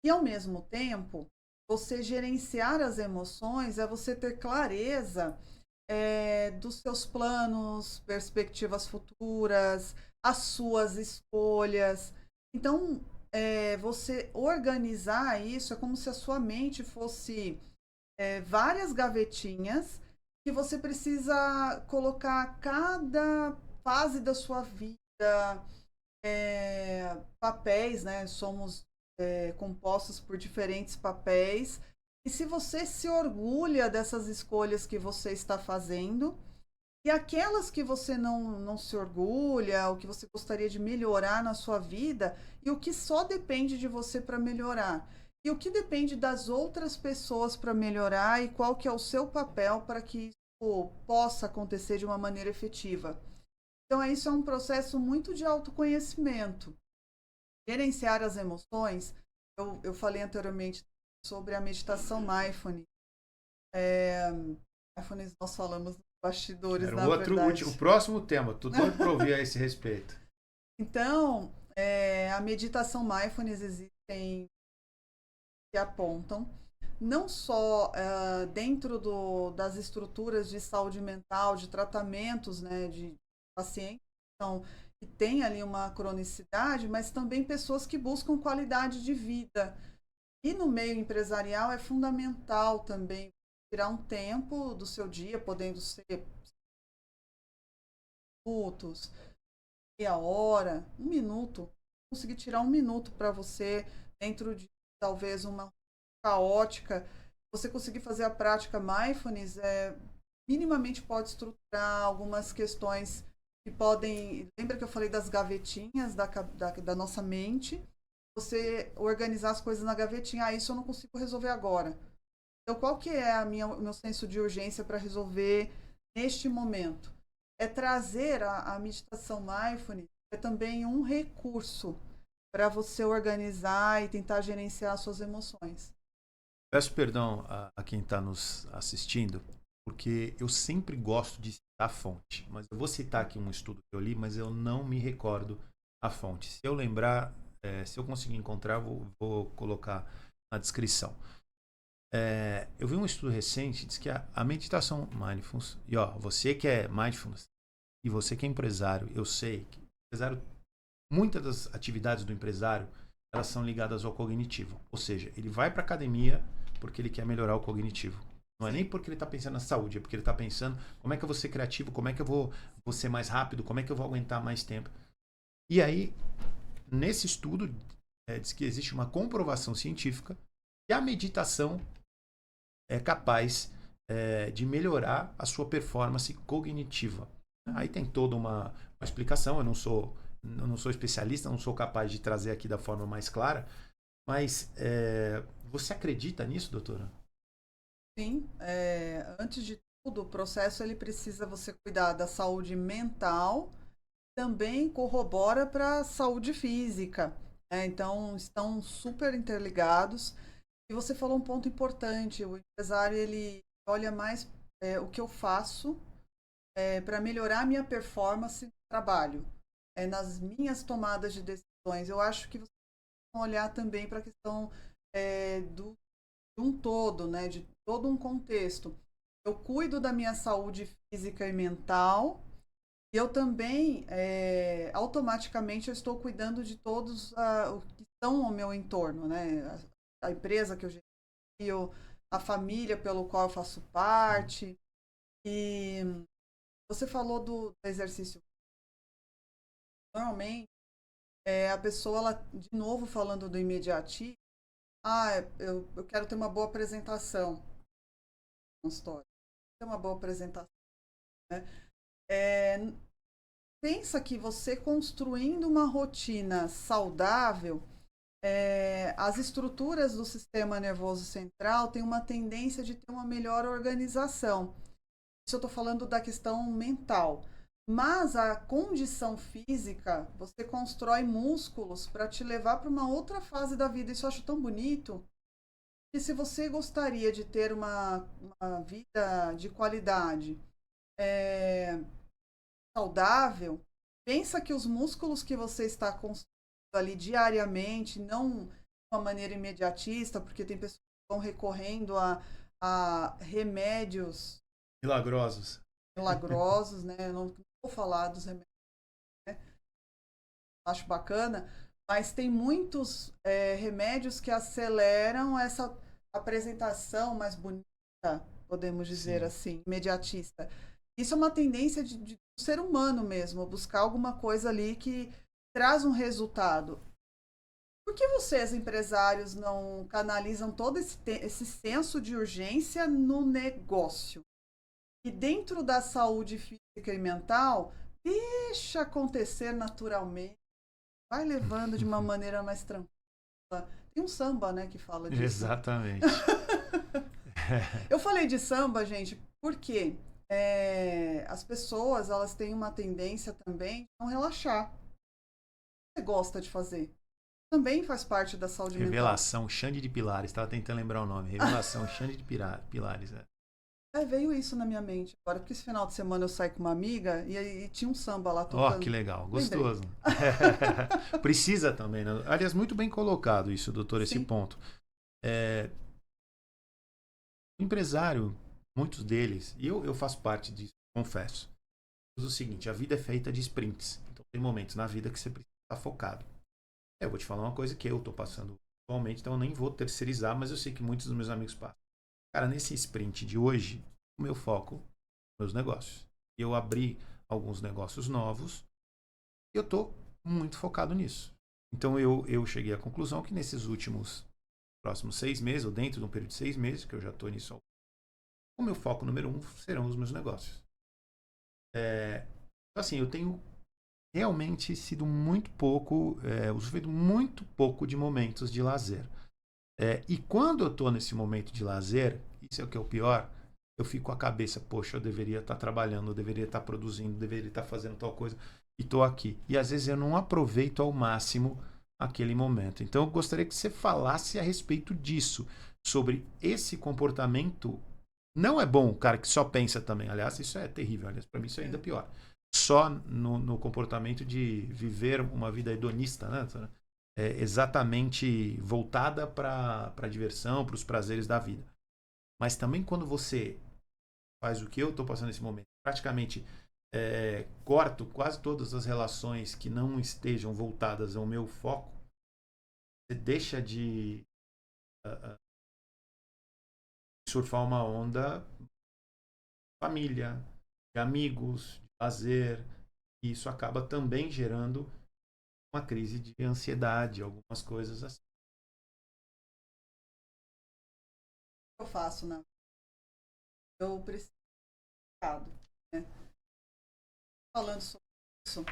E, ao mesmo tempo, você gerenciar as emoções é você ter clareza dos seus planos, perspectivas futuras, as suas escolhas. Então, você organizar isso é como se a sua mente fosse várias gavetinhas que você precisa colocar cada fase da sua vida, papéis, né? Somos compostos por diferentes papéis. E se você se orgulha dessas escolhas que você está fazendo, e aquelas que você não se orgulha, o que você gostaria de melhorar na sua vida, e o que só depende de você para melhorar. E o que depende das outras pessoas para melhorar e qual que é o seu papel para que isso possa acontecer de uma maneira efetiva. Então, isso é um processo muito de autoconhecimento. Gerenciar as emoções, eu falei anteriormente sobre a meditação mindfulness. Mindfulness nós falamos nos bastidores, na verdade. O próximo tema, tô doido para ouvir a esse respeito. Então, a meditação mindfulness existem que apontam não só dentro das estruturas de saúde mental, de tratamentos, né, de pacientes que tem ali uma cronicidade, mas também pessoas que buscam qualidade de vida. E no meio empresarial é fundamental também tirar um tempo do seu dia, podendo ser minutos, meia hora, um minuto, conseguir tirar um minuto para você dentro de talvez uma caótica, você conseguir fazer a prática mindfulness, minimamente pode estruturar algumas questões que podem... Lembra que eu falei das gavetinhas da nossa mente? Você organizar as coisas na gavetinha. Isso eu não consigo resolver agora. Então, qual que é o meu senso de urgência para resolver neste momento? É trazer a meditação mindfulness, é também um recurso para você organizar e tentar gerenciar as suas emoções. Peço perdão a quem está nos assistindo, porque eu sempre gosto de citar a fonte. Mas eu vou citar aqui um estudo que eu li, mas eu não me recordo a fonte. Se eu lembrar, se eu conseguir encontrar, vou colocar na descrição. Eu vi um estudo recente, diz que a meditação mindfulness, e você que é mindfulness, e você que é empresário, eu sei que muitas das atividades do empresário, elas são ligadas ao cognitivo. Ou seja, ele vai para a academia porque ele quer melhorar o cognitivo. Não é nem porque ele está pensando na saúde, é porque ele está pensando como é que eu vou ser criativo, como é que eu vou ser mais rápido, como é que eu vou aguentar mais tempo. E aí, nesse estudo, diz que existe uma comprovação científica que a meditação é capaz de melhorar a sua performance cognitiva. Aí tem toda uma explicação, eu não sou especialista, não sou capaz de trazer aqui da forma mais clara, Mas você acredita nisso, doutora? Sim, antes de tudo, o processo ele precisa você cuidar da saúde mental, também corrobora para a saúde física, né? Então, estão super interligados. E você falou um ponto importante, o empresário ele olha mais o que eu faço para melhorar a minha performance no trabalho, nas minhas tomadas de decisões. Eu acho que você tem que olhar também para a questão de um todo, né, de todo um contexto. Eu cuido da minha saúde física e mental, e eu também, automaticamente, eu estou cuidando de todos o que estão ao meu entorno, né? A empresa que eu gerencio, a família pelo qual eu faço Sim. parte. E você falou do exercício. Normalmente, a pessoa, ela, de novo falando do imediatismo, eu quero ter uma boa apresentação no consultório, ter uma boa apresentação, né? É, pensa que você construindo uma rotina saudável, as estruturas do sistema nervoso central têm uma tendência de ter uma melhor organização. Isso eu estou falando da questão mental. Mas a condição física, você constrói músculos para te levar para uma outra fase da vida. Isso eu acho tão bonito. Que se você gostaria de ter uma vida de qualidade, é, saudável, pensa que os músculos que você está construindo ali diariamente, não de uma maneira imediatista, porque tem pessoas que vão recorrendo a remédios Milagrosos. milagrosos, né? Eu não vou falar dos remédios, né? Acho bacana, mas tem muitos remédios que aceleram essa apresentação mais bonita, podemos dizer Sim. assim, imediatista. Isso é uma tendência de ser humano mesmo, buscar alguma coisa ali que traz um resultado. Por que vocês, empresários, não canalizam todo esse senso de urgência no negócio? E dentro da saúde física e mental, deixa acontecer naturalmente, vai levando de uma maneira mais tranquila. Tem um samba, né, que fala disso. Exatamente. Eu falei de samba, gente, porque as pessoas elas têm uma tendência também a não relaxar. O que você gosta de fazer? Também faz parte da saúde mental. Revelação Xande de Pilares. Estava tentando lembrar o nome. Revelação Xande de Pilares. Veio isso na minha mente agora, porque esse final de semana eu saí com uma amiga e aí tinha um samba lá Ó, que tocando. legal. Lembrei. Gostoso. Precisa também, né? Aliás, muito bem colocado isso, doutor, esse Sim. ponto. O empresário, muitos deles, e eu faço parte disso, confesso. Diz o seguinte, a vida é feita de sprints. Então tem momentos na vida que você precisa estar focado. Eu vou te falar uma coisa que eu estou passando atualmente, então eu nem vou terceirizar, mas eu sei que muitos dos meus amigos passam. Cara, nesse sprint de hoje, o meu foco, meus negócios. Eu abri alguns negócios novos e eu estou muito focado nisso. Então eu cheguei à conclusão que nesses últimos próximos 6 meses, ou dentro de um período de 6 meses, que eu já estou nisso, o meu foco número 1 serão os meus negócios. Então, assim, eu tenho realmente sido muito pouco, usufruído muito pouco de momentos de lazer. E quando eu estou nesse momento de lazer, isso é o que é o pior, eu fico com a cabeça, poxa, eu deveria estar trabalhando, eu deveria estar produzindo, eu deveria estar fazendo tal coisa, e estou aqui. E às vezes eu não aproveito ao máximo aquele momento. Então eu gostaria que você falasse a respeito disso, sobre esse comportamento. Não é bom o cara que só pensa também. Aliás, isso é terrível. Aliás, para mim isso é ainda pior. Só no comportamento de viver uma vida hedonista, né? Exatamente voltada para a diversão, para os prazeres da vida. Mas também quando você faz o que eu estou passando nesse momento, praticamente corto quase todas as relações que não estejam voltadas ao meu foco, você deixa de surfar uma onda família, de amigos, de lazer, e isso acaba também gerando uma crise de ansiedade, algumas coisas assim. Eu faço, né? Eu preciso, né? Falando sobre isso,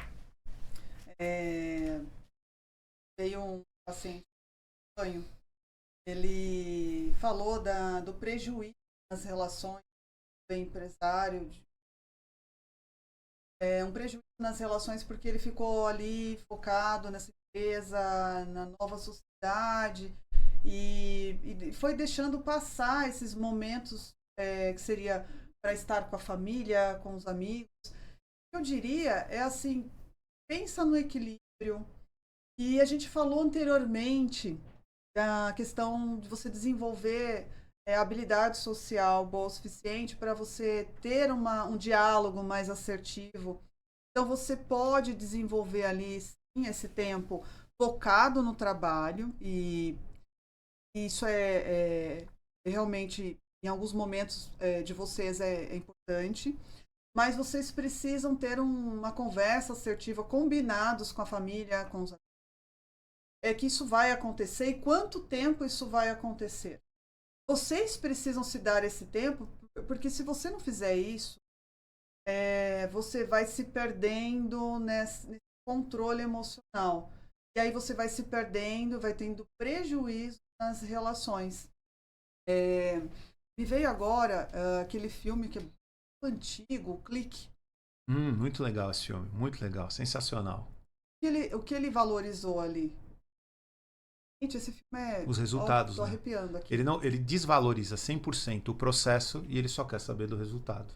veio um paciente sonho. Ele falou do prejuízo nas relações do empresário, um prejuízo nas relações porque ele ficou ali focado nessa empresa, na nova sociedade e foi deixando passar esses momentos que seria para estar com a família, com os amigos. Eu diria é assim, pensa no equilíbrio. E a gente falou anteriormente da questão de você desenvolver habilidade social boa o suficiente para você ter um diálogo mais assertivo. Então, você pode desenvolver ali, sim, esse tempo focado no trabalho, e isso realmente, em alguns momentos de vocês, é importante. Mas vocês precisam ter uma conversa assertiva, combinados com a família, com os amigos, que isso vai acontecer e quanto tempo isso vai acontecer. Vocês precisam se dar esse tempo, porque se você não fizer isso, você vai se perdendo nesse controle emocional. E aí você vai se perdendo, vai tendo prejuízo nas relações. Me veio agora aquele filme que é muito antigo, o Clique. Muito legal esse filme, muito legal, sensacional. O que ele valorizou ali? Gente, esse filme é... Os Ó, resultados, tô né? arrepiando aqui. Ele desvaloriza 100% o processo e ele só quer saber do resultado.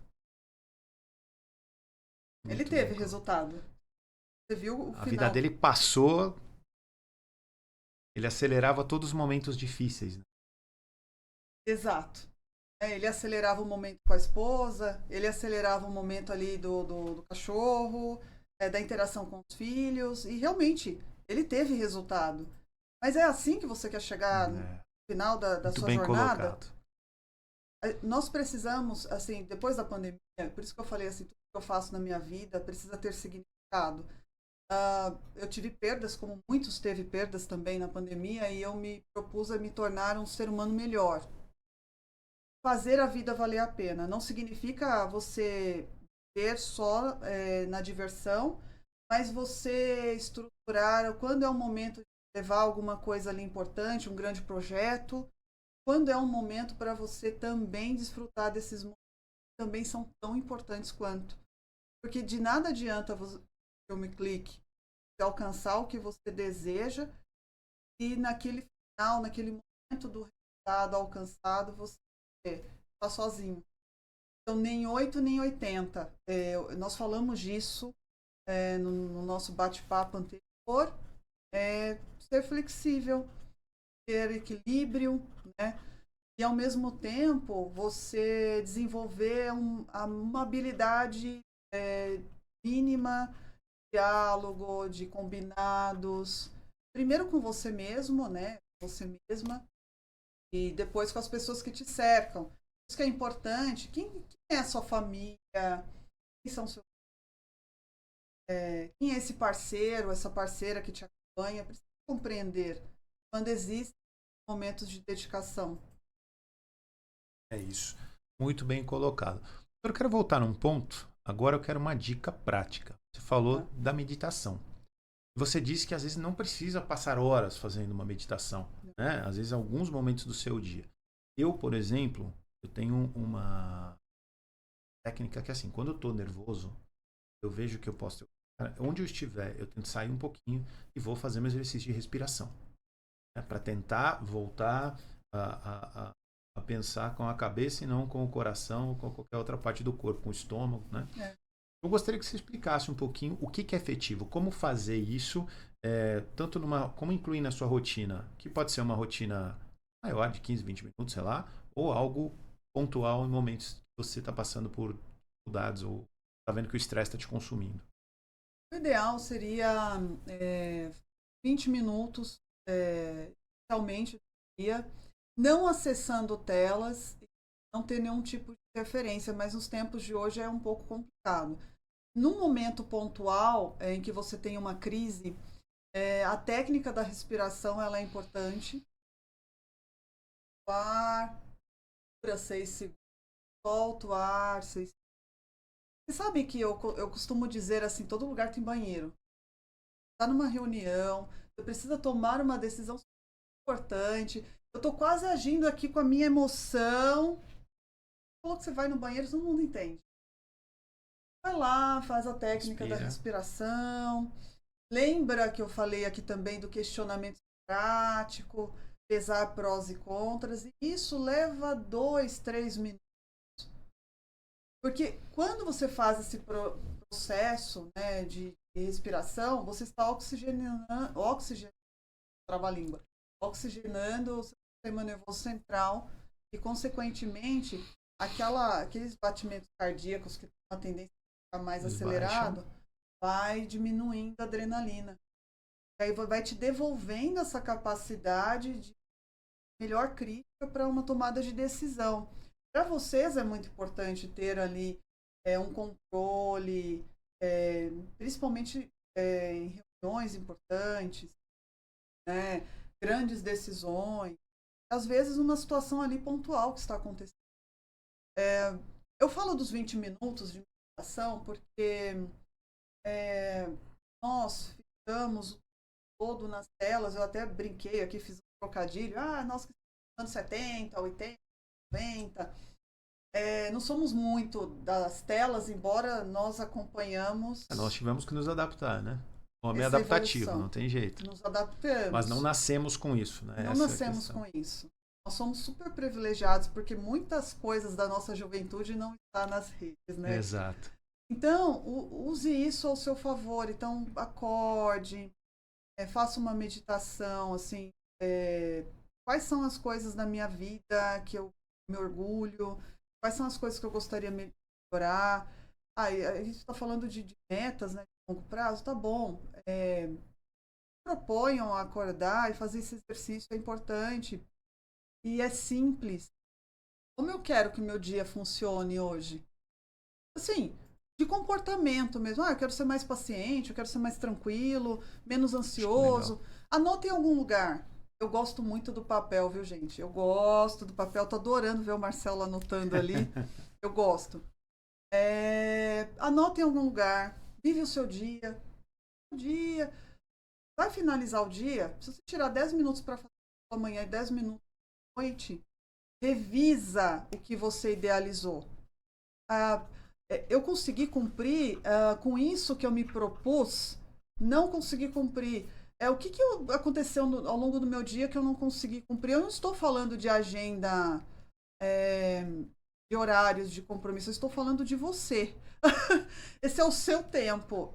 Ele Muito teve bem, resultado. Você viu o a vida final? dele passou, ele acelerava todos os momentos difíceis, né? Exato. Ele acelerava o momento com a esposa, ele acelerava o momento ali do cachorro, da interação com os filhos, e realmente ele teve resultado. Mas é assim que você quer chegar no É, final da muito sua bem jornada? colocado. Nós precisamos, assim, depois da pandemia, por isso que eu falei assim, tudo que eu faço na minha vida precisa ter significado. Eu tive perdas, como muitos teve perdas também na pandemia, e eu me propus a me tornar um ser humano melhor. Fazer a vida valer a pena. Não significa você ter só na diversão, mas você estruturar quando é o momento de levar alguma coisa ali importante, um grande projeto, quando é um momento para você também desfrutar desses momentos que também são tão importantes quanto. Porque de nada adianta você me clique, alcançar o que você deseja e naquele final, naquele momento do resultado alcançado, você está sozinho. Então, nem 8 nem 80. Nós falamos disso no nosso bate-papo anterior. Ser flexível, ter equilíbrio, né? E ao mesmo tempo você desenvolver uma habilidade mínima de diálogo, de combinados, primeiro com você mesmo, né? Você mesma, e depois com as pessoas que te cercam. Isso que é importante. Quem é a sua família? Quem são seus, quem é esse parceiro, essa parceira que te acompanha? Precisa compreender quando existem momentos de dedicação. É isso. Muito bem colocado. Eu quero voltar num ponto. Agora eu quero uma dica prática. Você falou da meditação. Você disse que às vezes não precisa passar horas fazendo uma meditação, né? Às vezes alguns momentos do seu dia. Eu, por exemplo, eu tenho uma técnica que assim, quando eu estou nervoso, eu vejo que eu posso, onde eu estiver, eu tento sair um pouquinho e vou fazer meu exercício de respiração, né? Para tentar voltar a pensar com a cabeça e não com o coração ou com qualquer outra parte do corpo, com o estômago, né? Eu gostaria que você explicasse um pouquinho o que é efetivo, como fazer isso, tanto como incluir na sua rotina, que pode ser uma rotina maior, de 15, 20 minutos, sei lá, ou algo pontual em momentos que você está passando por dificuldades ou está vendo que o estresse está te consumindo. O ideal seria 20 minutos, realmente, no dia, não acessando telas, não ter nenhum tipo de referência, mas nos tempos de hoje é um pouco complicado. Num momento pontual em que você tem uma crise, a técnica da respiração ela é importante. O ar, dura 6 segundos, solta o ar, 6 segundos. Você sabe que eu costumo dizer assim, todo lugar tem banheiro. Está numa reunião, você precisa tomar uma decisão, importante. Eu tô quase agindo aqui com a minha emoção. Falou que você vai no banheiro, todo mundo entende. Vai lá, faz a técnica da respiração. Lembra que eu falei aqui também do questionamento prático, pesar prós e contras. E isso leva 2, 3 minutos. Porque quando você faz esse processo, né, de respiração, você está oxigenando trava-língua, oxigenando o sistema nervoso central e, consequentemente, aqueles batimentos cardíacos que têm uma tendência a ficar mais acelerado, vai diminuindo a adrenalina. E aí vai te devolvendo essa capacidade de melhor crítica para uma tomada de decisão. Para vocês é muito importante ter ali um controle, principalmente em reuniões importantes, né, grandes decisões, às vezes uma situação ali pontual que está acontecendo. Eu falo dos 20 minutos de meditação porque nós ficamos todo nas telas, eu até brinquei aqui, fiz um trocadilho, nós que estamos anos 70, 80, 90, não somos muito das telas, embora nós acompanhamos... Nós tivemos que nos adaptar, né? O homem é adaptativo, evolução. Não tem jeito. Nos adaptamos. Mas não nascemos com isso, né? Não nascemos com isso. Nós somos super privilegiados, porque muitas coisas da nossa juventude não estão nas redes, né? Exato. Então, use isso ao seu favor. Então, acorde, faça uma meditação, assim, quais são as coisas da minha vida que eu me orgulho, quais são as coisas que eu gostaria de melhorar. A gente está falando de metas, né, de longo prazo, tá bom. Proponham acordar e fazer esse exercício, é importante. E é simples. Como eu quero que meu dia funcione hoje? Assim, de comportamento mesmo. Eu quero ser mais paciente, eu quero ser mais tranquilo, menos ansioso. Anota em algum lugar. Eu gosto muito do papel, viu, gente? Eu gosto do papel. Tô adorando ver o Marcelo anotando ali. Eu gosto. Anota em algum lugar. Vive o seu dia. Vai finalizar o dia. Se você tirar 10 minutos para fazer amanhã e 10 minutos à noite, revisa o que você idealizou. Eu consegui cumprir com isso que eu me propus? Não consegui cumprir. O que aconteceu ao longo do meu dia que eu não consegui cumprir? Eu não estou falando de agenda, de horários de compromisso. Eu estou falando de você. Esse é o seu tempo.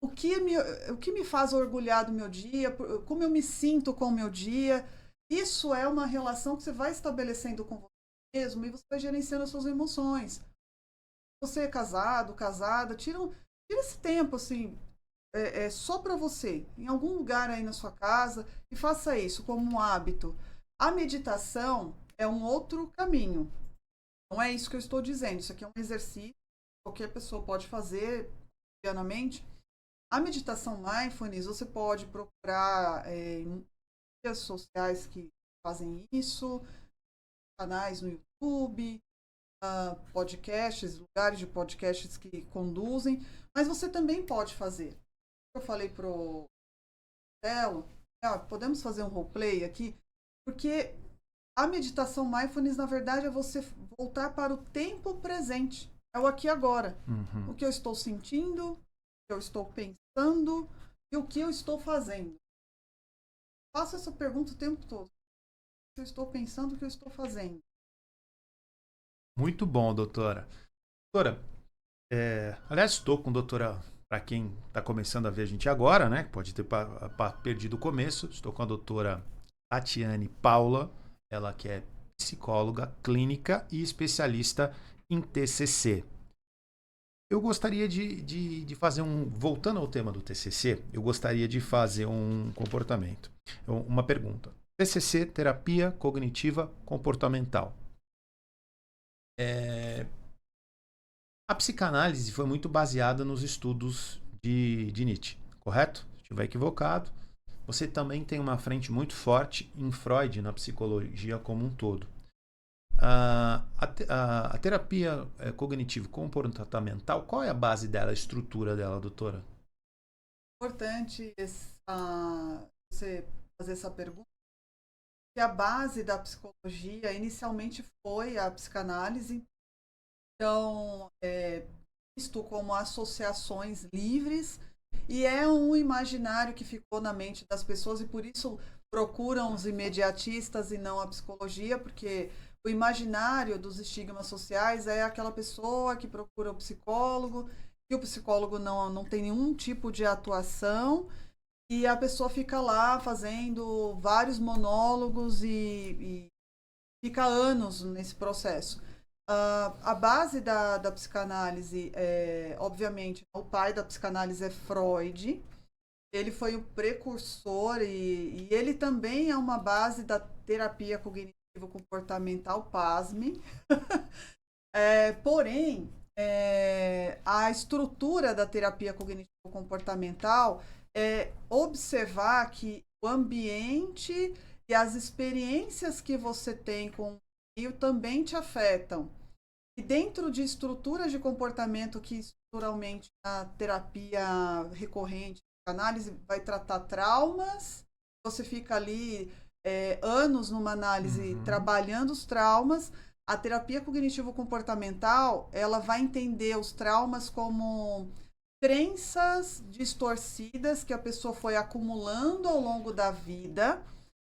O que me faz orgulhar do meu dia? Como eu me sinto com o meu dia? Isso é uma relação que você vai estabelecendo com você mesmo e você vai gerenciando as suas emoções. Você é casado, casada, tira esse tempo, assim, só para você, em algum lugar aí na sua casa, e faça isso como um hábito. A meditação é um outro caminho. Não é isso que eu estou dizendo. Isso aqui é um exercício que qualquer pessoa pode fazer cotidianamente. A meditação mindfulness, você pode procurar em redes sociais que fazem isso, canais no YouTube, podcasts, lugares de podcasts que conduzem, mas você também pode fazer. Eu falei pro Telo, podemos fazer um roleplay aqui, porque a meditação mindfulness, na verdade, é você voltar para o tempo presente, é o aqui e agora. O que eu estou sentindo, o que eu estou pensando e o que eu estou fazendo. Faço essa pergunta o tempo todo. O que eu estou pensando, o que eu estou fazendo. Muito bom, doutora. Doutora, aliás, estou com doutora, para quem está começando a ver a gente agora, né? Pode ter perdido o começo. Estou com a doutora Tatiane Paula, ela que é psicóloga clínica e especialista em TCC. Eu gostaria de fazer voltando ao tema do TCC, eu gostaria de fazer um comportamento, uma pergunta. TCC, terapia cognitiva comportamental. A psicanálise foi muito baseada nos estudos de Nietzsche, correto? Se estiver equivocado. Você também tem uma frente muito forte em Freud, na psicologia como um todo. A terapia cognitivo-comportamental, qual é a base dela, a estrutura dela, doutora? Importante você fazer essa pergunta, que a base da psicologia inicialmente foi a psicanálise. Então, visto como associações livres, e é um imaginário que ficou na mente das pessoas, e por isso procuram os imediatistas e não a psicologia, porque o imaginário dos estigmas sociais é aquela pessoa que procura o psicólogo, e o psicólogo não tem nenhum tipo de atuação, e a pessoa fica lá fazendo vários monólogos e fica anos nesse processo. A base da psicanálise, obviamente, o pai da psicanálise é Freud. Ele foi o precursor e ele também é uma base da terapia cognitivo-comportamental, pasme. Porém, a estrutura da terapia cognitivo-comportamental é observar que o ambiente e as experiências que você tem com o meio também te afetam. E dentro de estruturas de comportamento que estruturalmente a terapia recorrente, a análise vai tratar traumas, você fica ali anos numa análise trabalhando os traumas. A terapia cognitivo-comportamental, ela vai entender os traumas como crenças distorcidas que a pessoa foi acumulando ao longo da vida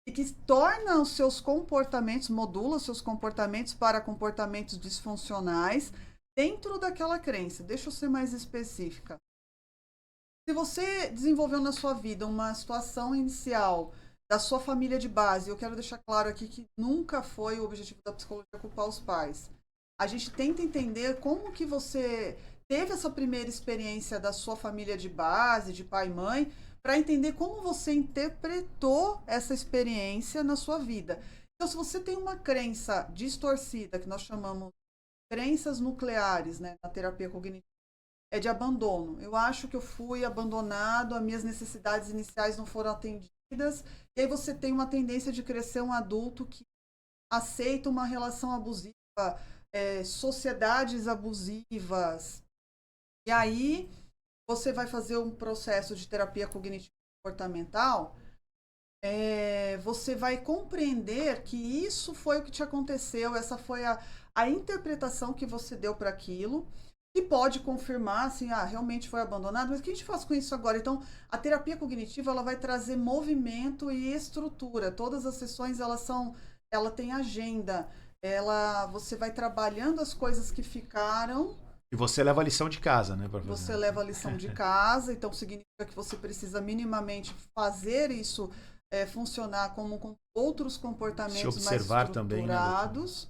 e que torna os seus comportamentos, modula os seus comportamentos para comportamentos disfuncionais dentro daquela crença. Deixa eu ser mais específica. Se você desenvolveu na sua vida uma situação inicial da sua família de base, eu quero deixar claro aqui que nunca foi o objetivo da psicologia culpar os pais. A gente tenta entender como que você teve essa primeira experiência da sua família de base, de pai e mãe, para entender como você interpretou essa experiência na sua vida. Então, se você tem uma crença distorcida, que nós chamamos crenças nucleares, né, na terapia cognitiva, é de abandono. Eu acho que eu fui abandonado, as minhas necessidades iniciais não foram atendidas, e aí você tem uma tendência de crescer um adulto que aceita uma relação abusiva, sociedades abusivas. E aí você vai fazer um processo de terapia cognitivo-comportamental, você vai compreender que isso foi o que te aconteceu, essa foi a interpretação que você deu para aquilo, e pode confirmar, assim, realmente foi abandonado, mas o que a gente faz com isso agora? Então, a terapia cognitiva, ela vai trazer movimento e estrutura. Todas as sessões, ela tem agenda, você vai trabalhando as coisas que ficaram. E você leva a lição de casa, né? Você leva a lição de casa, então significa que você precisa minimamente fazer isso funcionar como com outros comportamentos se observar mais também, estruturados.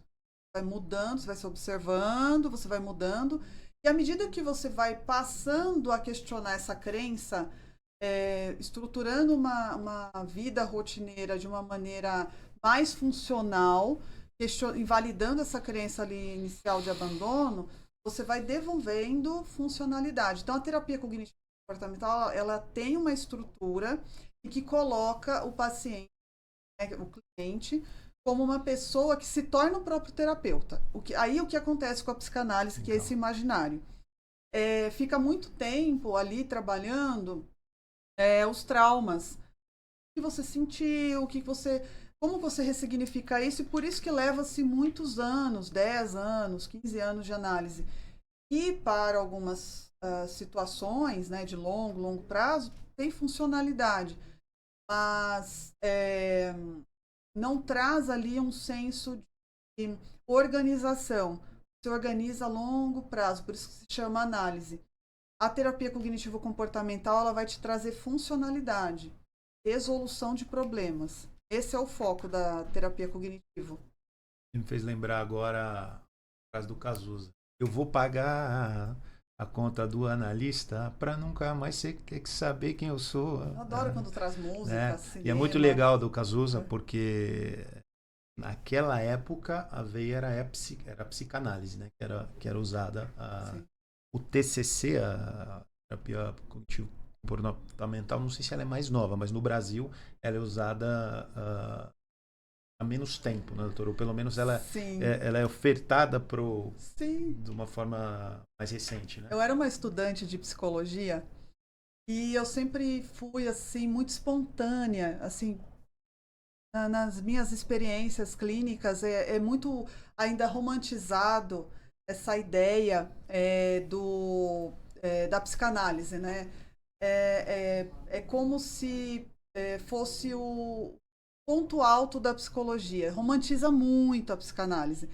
Vai mudando, você vai se observando, você vai mudando. E à medida que você vai passando a questionar essa crença, estruturando uma vida rotineira de uma maneira mais funcional, invalidando essa crença ali inicial de abandono, você vai devolvendo funcionalidade. Então, a terapia cognitivo comportamental, ela tem uma estrutura e que coloca o paciente, né, o cliente, como uma pessoa que se torna o próprio terapeuta. Aí o que acontece com a psicanálise, que é esse imaginário? Fica muito tempo ali trabalhando os traumas. O que você sentiu, como você ressignifica isso, e por isso que leva-se muitos anos, 10 anos, 15 anos de análise. E para algumas situações, né, de longo prazo, tem funcionalidade, mas não traz ali um senso de organização. Se organiza a longo prazo, por isso que se chama análise. A terapia cognitivo-comportamental, ela vai te trazer funcionalidade, resolução de problemas. Esse é o foco da terapia cognitivo. Me fez lembrar agora o caso do Cazuza. Eu vou pagar a conta do analista para nunca mais ter que saber quem eu sou. Eu adoro quando traz música, cinema. E é muito legal do Cazuza, porque naquela época a veia era a psicanálise, né? Que era usada. O TCC, a terapia cognitivo comportamental, não sei se ela é mais nova, mas no Brasil ela é usada há menos tempo, né, doutor? Ou pelo menos ela é ofertada de uma forma mais recente, né? Eu era uma estudante de psicologia e eu sempre fui assim muito espontânea, assim, nas minhas experiências clínicas, é muito ainda romantizado essa ideia da psicanálise, né? É como se fosse o ponto alto da psicologia. Romantiza muito a psicanálise.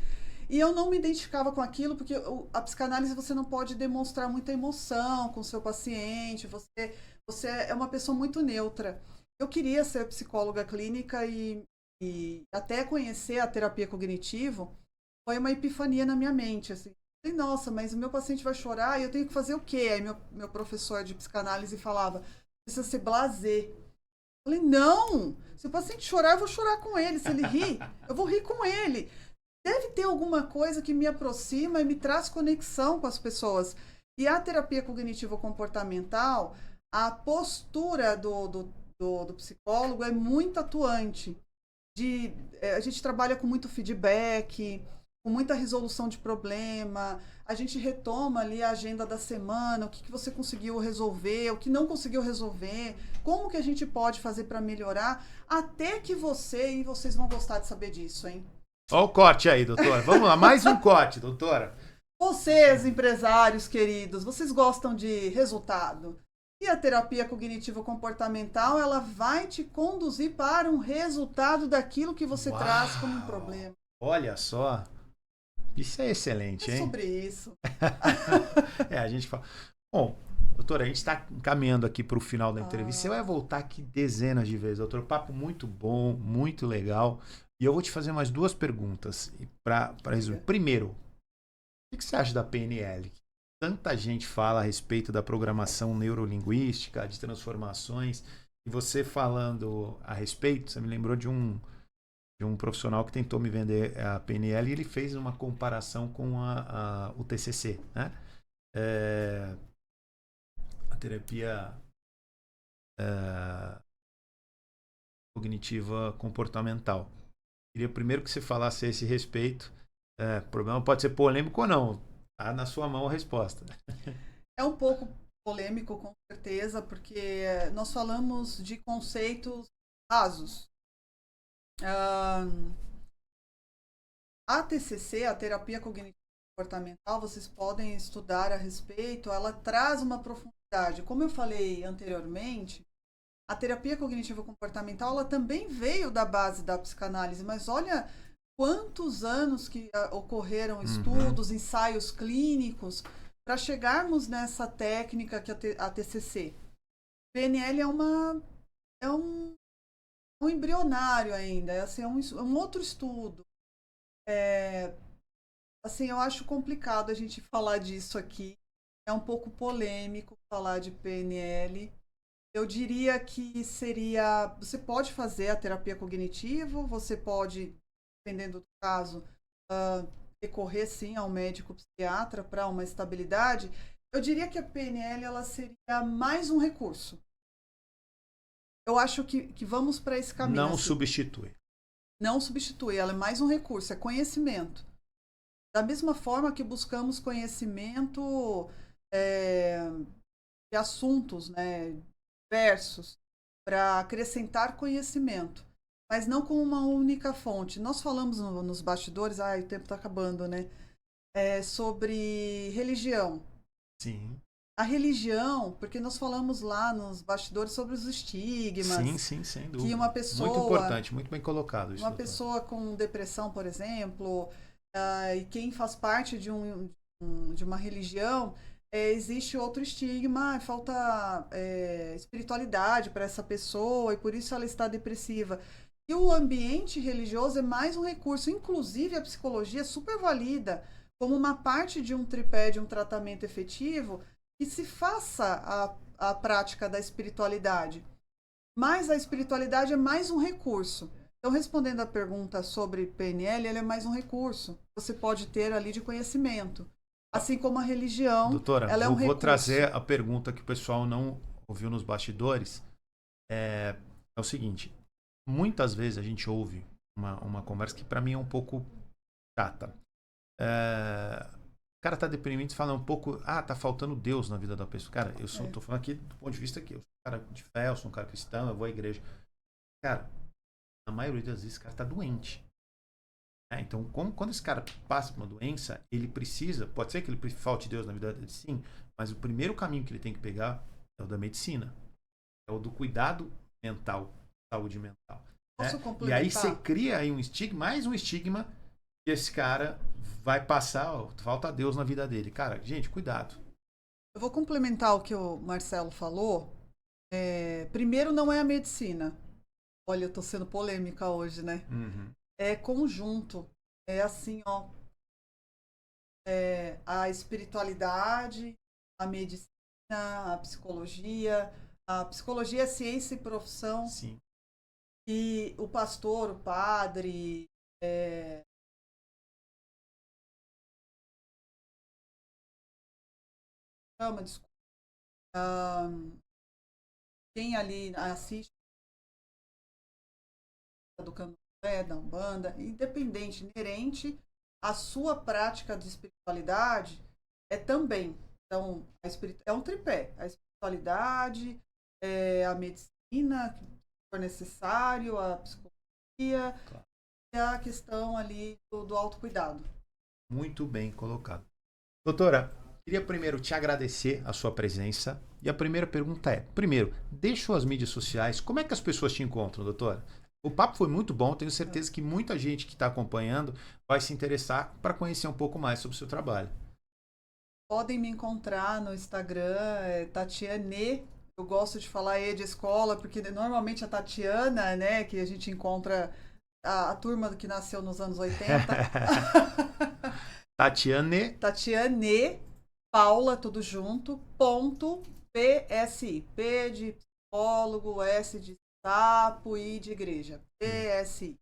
E eu não me identificava com aquilo, porque a psicanálise você não pode demonstrar muita emoção com o seu paciente, você é uma pessoa muito neutra. Eu queria ser psicóloga clínica e até conhecer a terapia cognitivo foi uma epifania na minha mente, assim. Falei, nossa, mas o meu paciente vai chorar e eu tenho que fazer o quê? Aí meu professor de psicanálise falava, precisa ser blasé. Falei, não! Se o paciente chorar, eu vou chorar com ele. Se ele rir, eu vou rir com ele. Deve ter alguma coisa que me aproxima e me traz conexão com as pessoas. E a terapia cognitivo-comportamental, a postura do psicólogo é muito atuante. A gente trabalha com muito feedback, com muita resolução de problema, a gente retoma ali a agenda da semana, o que você conseguiu resolver, o que não conseguiu resolver, como que a gente pode fazer para melhorar, até que vocês vão gostar de saber disso, hein? Olha o corte aí, doutora. Vamos lá, mais um corte, doutora. Vocês, empresários queridos, vocês gostam de resultado? E a terapia cognitivo-comportamental, ela vai te conduzir para um resultado daquilo que você traz como um problema. Olha só. Isso é excelente, hein? É sobre isso. A gente fala. Bom, doutora, a gente está caminhando aqui para o final da entrevista. Você vai voltar aqui dezenas de vezes, doutor. Papo muito bom, muito legal. E eu vou te fazer mais duas perguntas para resumir. Primeiro, o que você acha da PNL? Tanta gente fala a respeito da programação neurolinguística, de transformações. E você falando a respeito, você me lembrou de um profissional que tentou me vender a PNL e ele fez uma comparação com o TCC, né? A terapia cognitiva comportamental. Queria primeiro que você falasse a esse respeito. O problema pode ser polêmico ou não. Tá na sua mão a resposta. É um pouco polêmico, com certeza, porque nós falamos de conceitos rasos. A TCC, a terapia cognitiva comportamental, vocês podem estudar a respeito, ela traz uma profundidade. Como eu falei anteriormente, a terapia cognitivo comportamental, ela também veio da base da psicanálise, mas olha quantos anos que ocorreram estudos, ensaios clínicos para chegarmos nessa técnica que é a TCC. PNL é um embrionário ainda, assim, é um outro estudo. Assim, eu acho complicado a gente falar disso aqui. É um pouco polêmico falar de PNL. Eu diria que você pode fazer a terapia cognitivo, você pode, dependendo do caso, recorrer sim ao médico psiquiatra para uma estabilidade. Eu diria que a PNL ela seria mais um recurso. Eu acho que vamos para esse caminho. Não assim. substitui. Não substitui, ela é mais um recurso, é conhecimento. Da mesma forma que buscamos conhecimento de assuntos, né, diversos, para acrescentar conhecimento, mas não com uma única fonte. Nós falamos nos bastidores, o tempo está acabando, né? Sobre religião. Sim. A religião, porque nós falamos lá nos bastidores sobre os estigmas. Sim, sem dúvida. Que uma pessoa, muito importante, muito bem colocado isso. Uma pessoa com depressão, por exemplo, e quem faz parte de uma religião, existe outro estigma, falta espiritualidade para essa pessoa e por isso ela está depressiva. E o ambiente religioso é mais um recurso, inclusive a psicologia super valida como uma parte de um tripé de um tratamento efetivo que se faça a prática da espiritualidade. Mas a espiritualidade é mais um recurso. Então, respondendo a pergunta sobre PNL, ele é mais um recurso. Você pode ter ali de conhecimento. Assim como a religião, doutora, ela é um recurso. Vou trazer a pergunta que o pessoal não ouviu nos bastidores. É o seguinte, muitas vezes a gente ouve uma conversa que para mim é um pouco chata. O cara tá deprimido e fala um pouco, tá faltando Deus na vida da pessoa. Cara, tô falando aqui do ponto de vista que eu sou um cara de fé, eu sou um cara cristão, eu vou à igreja. Cara, na maioria das vezes, esse cara está doente. Então, quando esse cara passa por uma doença, ele precisa, pode ser que ele falte Deus na vida dele, sim, mas o primeiro caminho que ele tem que pegar é o da medicina, é o do cuidado mental, saúde mental. Posso Né? E complementar? aí você cria aí um estigma, mais um estigma, que esse cara vai passar, ó, falta Deus na vida dele. Cara, gente, cuidado. Eu vou complementar o que o Marcelo falou. Primeiro, não é a medicina. Olha, eu tô sendo polêmica hoje, né? Uhum. É conjunto. É assim, ó. A espiritualidade, a medicina, a psicologia. A psicologia é ciência e profissão. Sim. E o pastor, o padre, desculpa, quem ali assiste do candomblé, da Umbanda, independente, inerente à sua prática de espiritualidade, é também. Então, é um tripé. A espiritualidade, a medicina, que for necessário, a psicologia, Claro. e a questão ali do autocuidado. Muito bem colocado. Doutora, queria primeiro te agradecer a sua presença. E a primeira pergunta é, primeiro, deixa suas mídias sociais, como é que as pessoas te encontram, doutora? O papo foi muito bom, tenho certeza que muita gente que está acompanhando vai se interessar para conhecer um pouco mais sobre o seu trabalho. Podem me encontrar no Instagram, Tatiane. Eu gosto de falar E de escola, porque normalmente a Tatiana, né, que a gente encontra a turma que nasceu nos anos 80. Tatiane. Tatiane Paula, tudo junto, ponto PSI. P de psicólogo, S de sapo, I de igreja. PSI.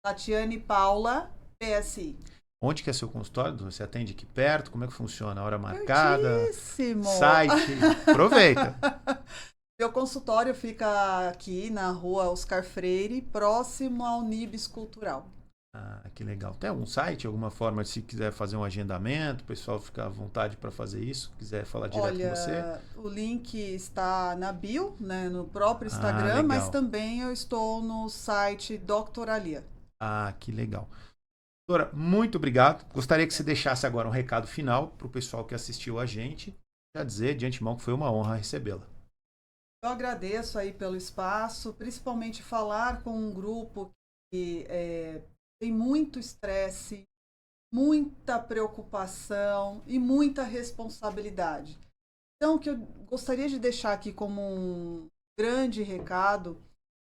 Tatiane Paula, PSI. Onde que é seu consultório? Você atende aqui perto? Como é que funciona? Hora marcada? Pertíssimo. Site? Aproveita. Meu consultório fica aqui na rua Oscar Freire, próximo ao Nibis Cultural. Ah, que legal. Tem algum site, alguma forma, se quiser fazer um agendamento, o pessoal fica à vontade para fazer isso, quiser falar direto com você? Olha, o link está na bio, né, no próprio Instagram, mas também eu estou no site Doctoralia. Ah, que legal. Doutora, muito obrigado. Gostaria que você deixasse agora um recado final para o pessoal que assistiu a gente. Já dizer de antemão que foi uma honra recebê-la. Eu agradeço aí pelo espaço, principalmente falar com um grupo que tem muito estresse, muita preocupação e muita responsabilidade. Então, o que eu gostaria de deixar aqui como um grande recado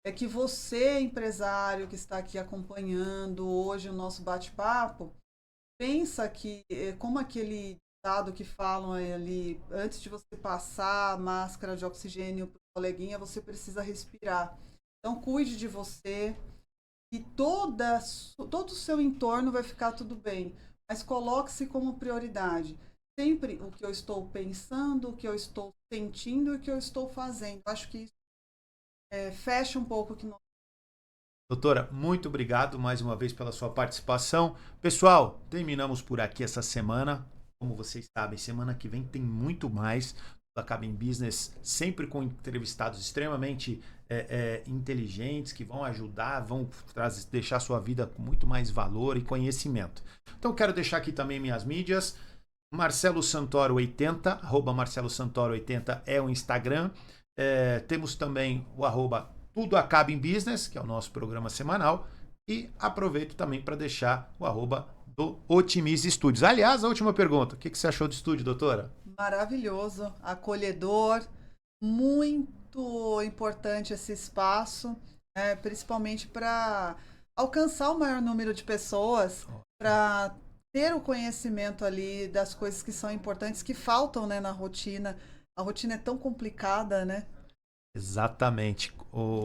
é que você, empresário que está aqui acompanhando hoje o nosso bate-papo, pensa que, como aquele dado que falam ali, antes de você passar a máscara de oxigênio para o coleguinha, você precisa respirar. Então, cuide de você e todo o seu entorno vai ficar tudo bem. Mas coloque-se como prioridade. Sempre o que eu estou pensando, o que eu estou sentindo e o que eu estou fazendo. Acho que isso fecha um pouco o que nós... Doutora, muito obrigado mais uma vez pela sua participação. Pessoal, terminamos por aqui essa semana. Como vocês sabem, semana que vem tem muito mais da Cabin Business, sempre com entrevistados extremamente inteligentes, que vão ajudar, vão deixar sua vida com muito mais valor e conhecimento. Então, quero deixar aqui também minhas mídias. Marcelo Santoro 80, arroba Marcelo Santoro 80 é o Instagram. Temos também o arroba Tudo Acaba em Business, que é o nosso programa semanal. E aproveito também para deixar o arroba do Otimize Studios. Aliás, a última pergunta. O que você achou do estúdio, doutora? Maravilhoso, acolhedor, muito importante esse espaço, principalmente para alcançar o maior número de pessoas, para ter o conhecimento ali das coisas que são importantes, que faltam, né, na rotina. A rotina é tão complicada, né? Exatamente.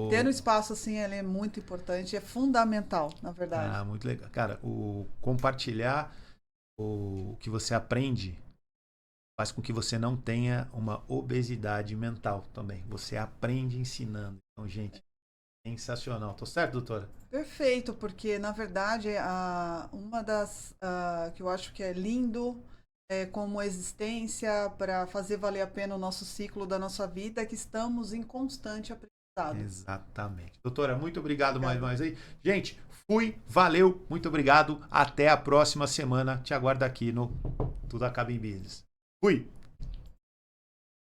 Ter um espaço assim, ele é muito importante, é fundamental, na verdade. Ah, muito legal. Cara, o compartilhar o que você aprende faz com que você não tenha uma obesidade mental também. Você aprende ensinando. Então, gente, sensacional. Tô certo, doutora? Perfeito, porque na verdade uma das que eu acho que é lindo como existência para fazer valer a pena o nosso ciclo da nossa vida é que estamos em constante aprendizagem. Exatamente. Doutora, muito obrigado Obrigada. mais aí. Gente, fui, valeu, muito obrigado. Até a próxima semana. Te aguardo aqui no Tudo Acaba em Business. Fui!